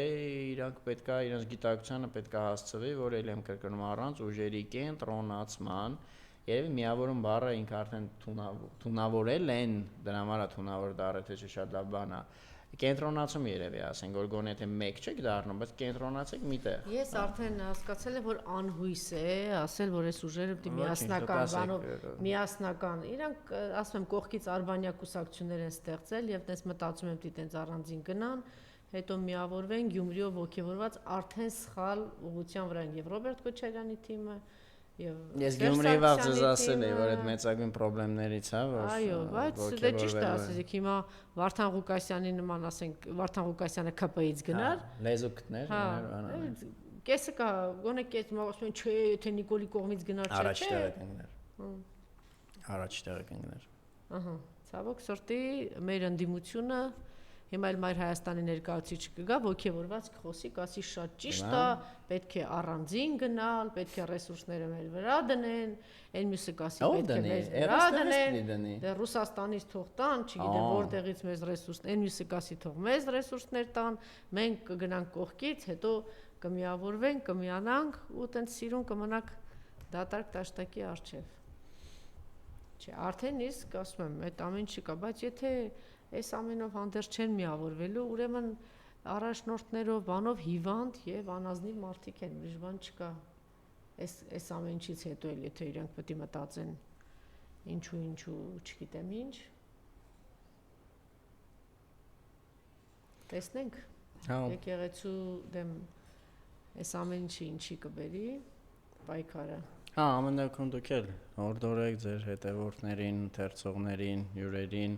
իրանք պետքա իրենց գիտակցությանը պետքա հասցվի, որ ելի եմ կրկնում առանց ուժերի կենտրոնացման Երևի միավորում բառը ինքը արդեն թունավորել են, դրա համար է թունավոր դառը, թե չէ շատ լավ բան է։ Կենտրոնացում երևի ասենք, որ գոնե թե մեկ չեք դառնում, բայց կենտրոնացեք միտեղ։ Ես արդեն հասկացել եմ, որ անհույս է ասել, որ այս ուժերը պետք է միասնական բանով, միասնական։ Իրանք ասում եմ կողքից արբանյակ կուսակցություններ են ստեղծել եւ դες մտածում եմ դիտենց առանձին գնան, հետո միավորվեն Գյումրիով ողջավորված արդեն սխալ ուղղության վրա են եւ Ռոբերտ Քոչարյանի թիմը Ես Գյումրիի վաղուց ասել եմ, որ այդ մեծագույն խնդիրներից է, որ այո, բայց դե ճիշտ է ասեցիք, հիմա Վարդան Ղուկասյանի նման ասենք, Վարդան Ղուկասյանը ԿՊ-ից գնար, լեզու գտներ, կեսը կա, գոնե կես ասում են, չէ, եթե Նիկոլի կողմից գնար, չէ։ Առաջ տեղը կընկներ։ Առաջ տեղը կընկներ։ Ահա, ցավոք սրտի մեր ընդդիմությունը հիմա էլ Մայր Հայաստանի ներկայացուցիչ կգա, ողջավորված կխոսի, կասի շատ ճիշտ է, պետք է առանձին գնալ, պետք է ռեսուրսները մեր վրա դնեն, այն մյուսը կասի պետք է մեզ վրա դնեն, դե Ռուսաստանից թող տան, չգիտեմ որտեղից մեզ ռեսուրսներ, այն մյուսը կասի թող մեզ ռեսուրսներ տան, մենք կգնանք կողքից, հետո կմիավորվենք, կմիանանք ու տենց սիրուն կմնանք դատարկ տաշտակի առջև։ Չէ, արդեն իսկ ասում եմ, այդ ամեն չկա, բայց եթե այս ամենով հանդերձ չեն միավորվելու, ուրեմն առաջնորդներով, բանով հիվանդ եւ անազնիվ մարդիկ են, ուրիշ բան չկա։ Այս ամենից հետո էլ եթե իրանք պետք է մտածեն ինչու, չգիտեմ ինչ։ Տեսնենք։ Եկեղեցու դեմ այս ամեն ինչի կբերի պայքարը։ Հա, ամեն դեպքում դուք էլ հորդորեք ձեր հետևորդներին, ընթերցողներին, հյուրերին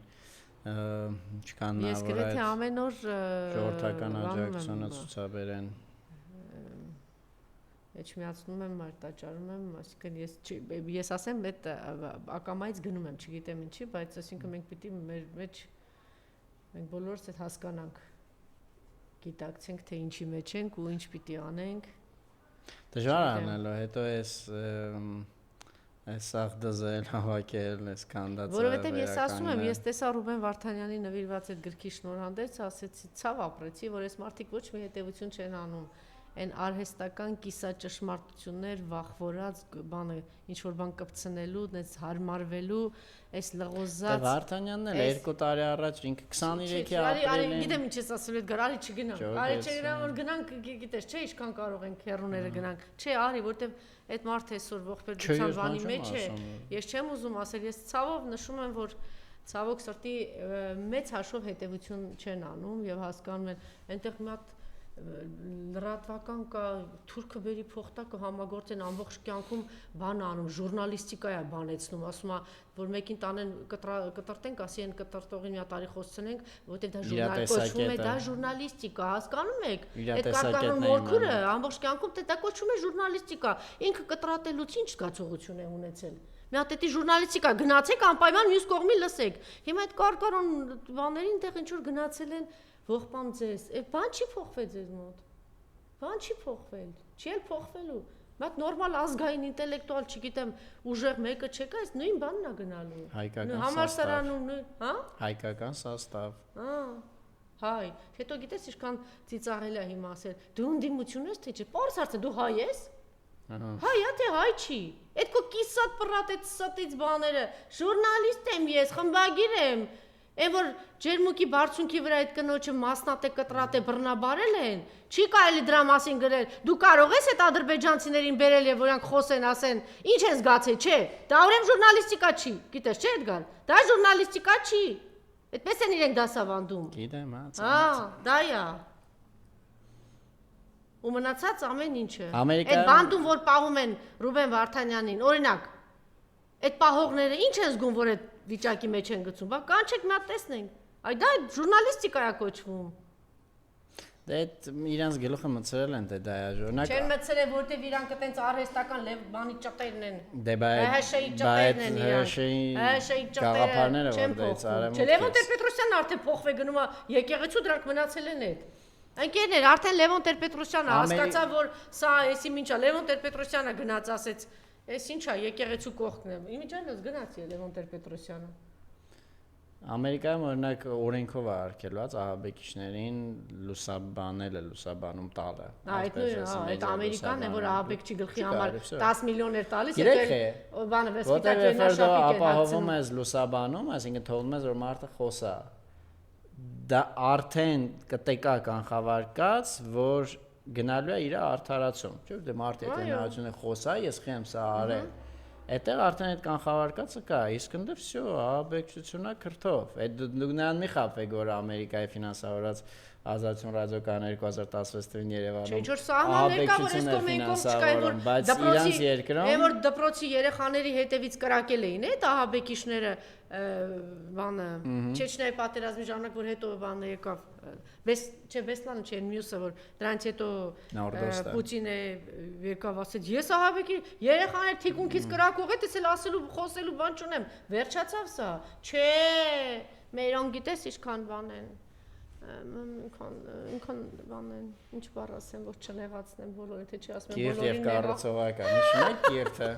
չկան նա, որ այդ ես գրեթե ամեն օր ժողովրդական աջակցությունը ցուցաբերեն։ Էջ միացնում եմ, մարտաճարում եմ, այսինքն ես ասեմ, այդ ակամայից գնում եմ, չգիտեմ ինչի, բայց այսինքն մենք պիտի մեր մեջ մենք բոլորս այդ հասկանանք, գիտակցենք, թե ինչի մեջ ենք ու ինչ պիտի անենք։ Դժվար է անելու, հետո այս աղդզել, հավաքել, այս կանդացը։ Որովհետև ես ասում եմ, ես տեսա Ռուբեն Վարդանյանի նվիրված այդ գրքի շնորհանդես, ասեցի, ցավ ապրեցի, որ այս մարդիկ ոչ մի հետևություն չեն անում, այն արհեստական կիսաճշմարտություններ, վախվորած բանը, ինչ որ բան կպցնելու, դες հարմարվելու, այս լղոզած։ Դե Վարդանյանն էլ 2 տարի առաջ ինքը 23-ի ապրիլին։ Գիտեմ ինչ ես ասել, այդ գարի չգնանք։ Արի չգնանք, որ գնանք, գիտես, չէ, ինչքան կարող ենք հեռուները գնանք։ Չէ, արի, որտեվ այդ մարդը այսօր ողբերգության բանի մեջ է։ Ես չեմ ուզում ասել, ես ցավով նշում եմ, որ ցավոք սրտի մեծ հաշվով հետևություն չեն անում եւ հասկանում են, այնտեղ մի հատ լրատվական կա, թուրքը բերի փոխտակը համագործեն ամբողջ կյանքում բան անում, ժուրնալիստիկա է բանեցնում, ասում է, որ մեկին տանեն կտրտենք, ասի են կտրտողին մի հատ տարի խոսցնենք, որտեղ դա կոչվում է, դա ժուրնալիստիկա, հասկանում եք։ Այդ կարկանոն մորքուրը ամբողջ կյանքում դա կոչվում է ժուրնալիստիկա։ Ինքը կտրատելուց ինչ զգացողություն է ունեցել։ Մի հատ էդի ժուրնալիստիկա գնացեք անպայման մյուս կողմի լսեք։ Հիմա այդ կարկանոն բաներին տեղ ինչ որ գնացել են ողբամ ձեզ, բան չի փոխվել ձեզ մոտ, բան չի փոխվել, չի էլ փոխվելու, մեկ նորմալ ազգային ինտելեկտուալ, չգիտեմ, ուժեղ մեկը չեկա, այս նույն բանն է գնալու, համալսարանում, հա? Հայկական սաստավ, հայ, հետո գիտես ինչքան ծիծաղել է հիմա ասել, դու ընդդիմություն ես, թե չէ, պարզ հարց է, դու հայ ես, հայ է, թե հայ չի, այդ քո կիսատ պրատ այդ սատից բաները, ժուրնալիստ եմ ես, խմբագիր եմ, Այն որ ջերմուկի բարձունքի վրա այդ կնոջը մասնատե կտրատե բռնաբարել են, չի կարելի դրա մասին գրել։ Դու կարող ես այդ ադրբեջանցիներին բերել եւ որանք խոսեն, ասեն, ինչ են զգացել, չէ։ Դա ուրեմն ժուրնալիստիկա չի։ Գիտես, չէ՞ Էդգար։ Դա ժուրնալիստիկա չի։ Այդպես են իրենք դասավանդում։ Գիտեմ, հա, դա է։ Ու մնացած ամեն ինչը։ Այդ բանդում որ պահում են Ռուբեն Վարդանյանին, օրինակ, այդ պահողները ինչ են զգում, որ այդ վիճակի մեջ են գցում, բա կանչեք մի հատ տեսնենք, այ դա ժուրնալիստիկա է կոչվում։ Դե իրանց գլուխը մցրել են, դա է ժորնակ։ Չեն մցրել, որտեվ իրանք այտենց արհեստական բանի ճտերն են։ Դե ՀՀՇ-ի ճտերն են իրանք։ ՀՀՇ-ի գաղափարները որտեղից արեմ։ Չէ, Լևոն Տեր-Պետրոսյանն արդեն փոխվե գնում է, եկեղեցու դրանք մնացել են այդ։ Ընկերներ, արդեն Լևոն Տեր-Պետրոսյանը հասկացավ, որ սա էսի ինչա, Լևոն Տեր-Պետրոսյանը գնաց ասեց Էս ինչա, եկեղեցու կողքն է։ Իմիջիայլոց գնացի է Լևոն Տեր-Պետրոսյանը։ Ամերիկայում օրինակ օրենքով է արգելված ահաբեկիչներին լուսաբանում տալը։ Այդ Ամերիկան է, որ ահաբեկչի գլխի համար 10 միլիոն էր տալիս, բանը վեսպիտակ վերնաշապիկ էր ապահովում ես լուսաբանում, այսինքն թողնում ես որ մարդը խոսա։ Դա արդեն կտեկա կանխավարկած, որ գնալու է իր արդարացում։ Չէ՞ դե մարդը եթե նայություն է խոսա, ես խեմ սա արել։ Այդտեղ արդեն այդ կանխավարկածը կա, իսկ ընդ վсё, ահաբեկչությունն է քրթով։ Այդ դուք նրան մի խաբեք, որ Ամերիկայի ֆինանսավորած Ազատություն ռադիոկայան 2016 թվականին Երևանում։ Չէ, որ սահմաններ կա, որ այս կողմենքով չկա, որ բայց իրանց երկրում որ դպրոցի երեխաների հետևից կրակել էին, այդ ահաբեկիչները բանը Չեչնիայի պատերազմի ժամանակ որ հետո բանը եկավ Բեսլանը չէ մյուսը որ դրանից հետո Պուտինը եկավ ասեց ես ահաբեկի երեխաներ թիկունքից կրակող է տեսել ասելու խոսելու բան չունեմ վերջացավ սա չէ մերոն գիտես ինչքան բան են ինքան բան են ինչ բառ ասեմ որ չնեղացնեմ բոլորը թե չի ասում բոլորին կառուցողական նշում եք կիրթը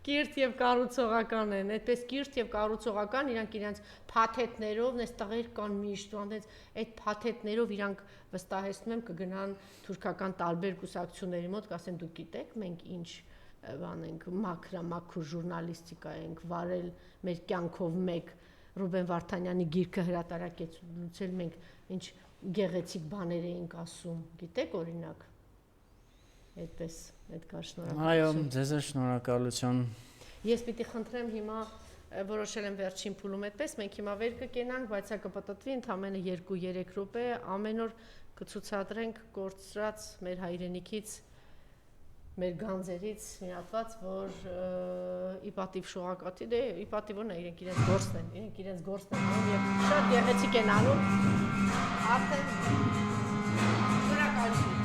կիրթ եւ կառուցողական են այդպես կիրթ եւ կառուցողական իրանք իրենց փաթեթներով նես տղեր կան միշտ այնպես այդ փաթեթներով իրանք վստահեցնում եմ կգնան թուրքական տարբեր կուսակցությունների մոտ կասեն դուք գիտեք մենք ինչ բան ենք մաքուր ժուրնալիստիկա ենք վարել մեր կյանքով մեկ Ռուբեն Վարդանյանի գիրքը հրատարակեցուցել մենք ինչ գեղեցիկ բաներ էինք ասում, գիտեք օրինակ։ Այդպես, այդքան շնորհակալություն։ Այո, ձեզ շնորհակալություն։ Ես պիտի խնդրեմ հիմա որոշել եմ վերջին փուլում այդպես, մենք հիմա վեր կկենանք, բայց սա կպտտվի ընդամենը 2-3 րոպե, ամեն օր կցուցադրենք կորցրած մեր հայրենիքից մեր գանձերից միացված որ ի պատիվ շողակաթի դե ի պատիվն է իրենք իրենց գործն են անում եւ շատ գեղեցիկ են անում արդեն շնորհակալություն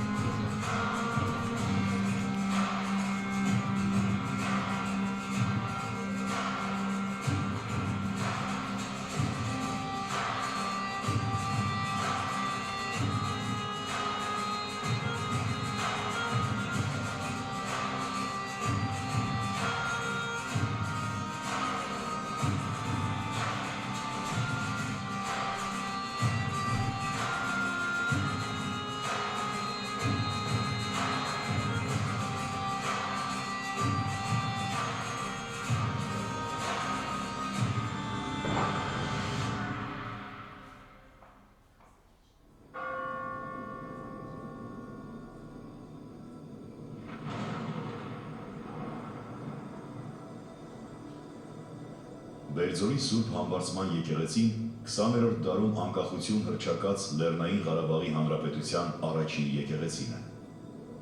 Բերձորի Սուրբ Համբարձման եկեղեցին 20-րդ դարում անկախություն հռչակած Լեռնային Ղարաբաղի Հանրապետության առաջին եկեղեցին է։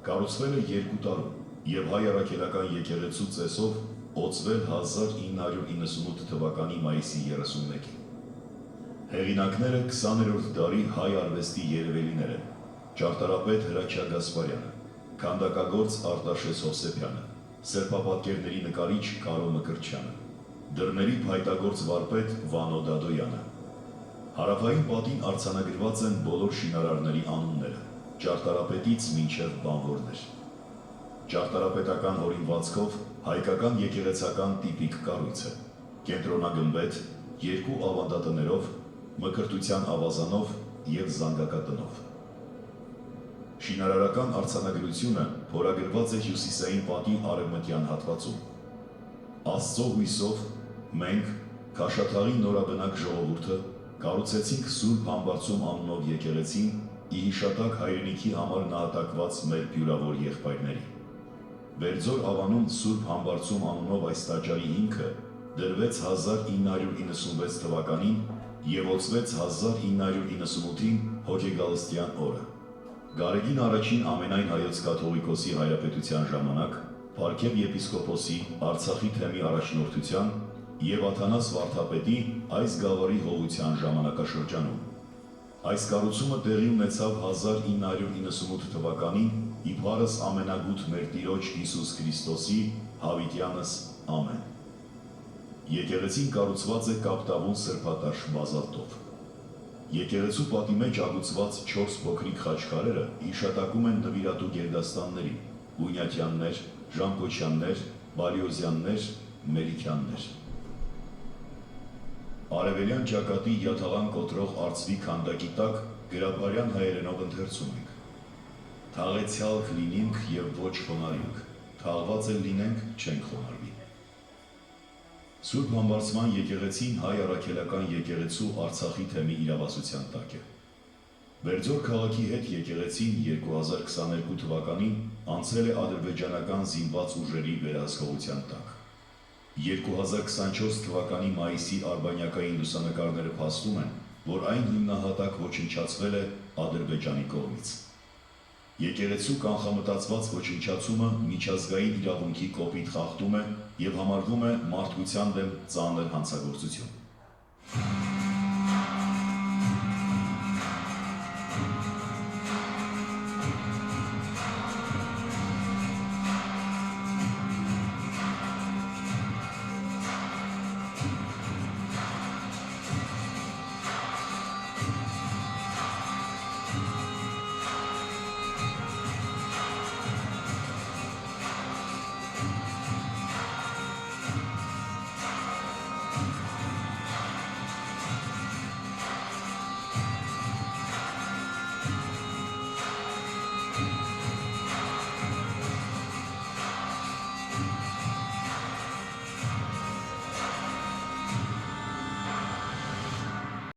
Կառուցվել է 2 տարում եւ հայ առաքելական եկեղեցու ծեսով օծվել 1998 թվականի մայիսի 31-ին։ Հեղինակները 20-րդ դարի հայ արվեստի երևելիներ են՝ ճարտարապետ Հրաչյա Գասպարյանը, քանդակագործ Արտաշես Հովսեփյանը, սրբապատկերների նկարիչ Կարո Մկրտչյանը, դռների փայտագործ վարպետ Վանո Դադոյանը։ Հարավային պատին արձանագրված են բոլոր շինարարների անունները, ճարտարապետից մինչև բանվորներ։ Ճարտարապետական հորինվածքով հայկական եկեղեցական տիպիկ կառույց է, կենտրոնագմբեթ, 2 ավանդատներով, մկրտության ավազանով և զանգակատնով։ Շինարարական արձանագրությունը փորագրված է հյուսիսային պատի արևմտյան հատվածում։ Աստծո հույսով մենք, Քաշաթաղի նորաբնակ ժողովուրդը, կառուցեցինք Սուրբ Համբարձում անունով եկեղեցին ի հիշատակ հայրենիքի համար նահատակված մեր բյուրավոր եղբայրների։ Բերձոր ավանում Սուրբ Համբարձում անունով այս տաճարի հիմքը դրվեց 1996 թվականին և օծվեց 1998-ին հոգեգալստյան օրը։ Գարեգին առաջին ամենայն հայոց կաթողիկոսի հայրապետության ժամանակ Փարքև եպիսկոպոսի Արցախի թեմի առաջնորդության և Աթանաս Վարդապետի այս գավառի հողության ժամանակաշրջանում։ Այս կառուցումը տեղի ունեցավ 1998 թվականին իբարս ամենագութ մեր Տիրոջ Հիսուս Քրիստոսի հավիտյանս ամեն։ Եկեղեցին կառուցված է կապտավուն սրբատաշ բազալտով։ Եկեղեցու պատի մեջ ագուցված 4 փոքրիկ խաչքարերը հիշատակում են նվիրատու գերդաստաններին՝ Գունյատյաններ, Ժանկոչյաններ, Բալիոզյաններ, Մելիքյաններ։ Արևելյան ճակատի յաթաղան կոտրող արծվի քանդակի տակ գրաբարյան հայերենով ընթերցում ենք. «Թաղեցյալ կլինինք և ոչ խոնարհինք, թաղված էլ լինենք, չենք խոնարհվի»։ Սուրբ Համբարձման եկեղեցին հայ առաքելական եկեղեցու Արցախի թեմի իրավասության տակ է։ Բերձոր քաղաքի հետ եկեղեցին 2022 թվականին անցել է ադրբեջանական զինված ուժերի վերահսկողության տակ։ 2024 թվականի մայիսի արբանյակային լուսանկարները փաստում են, որ այն հիմնահատակ ոչնչացվել է Ադրբեջանի կողմից։ Եկեղեցու կանխամտածված ոչնչացումը միջազգային իրավունքի կոպիտ խախտում է և համարվում է մարդկության դեմ ծանր հանցագործություն։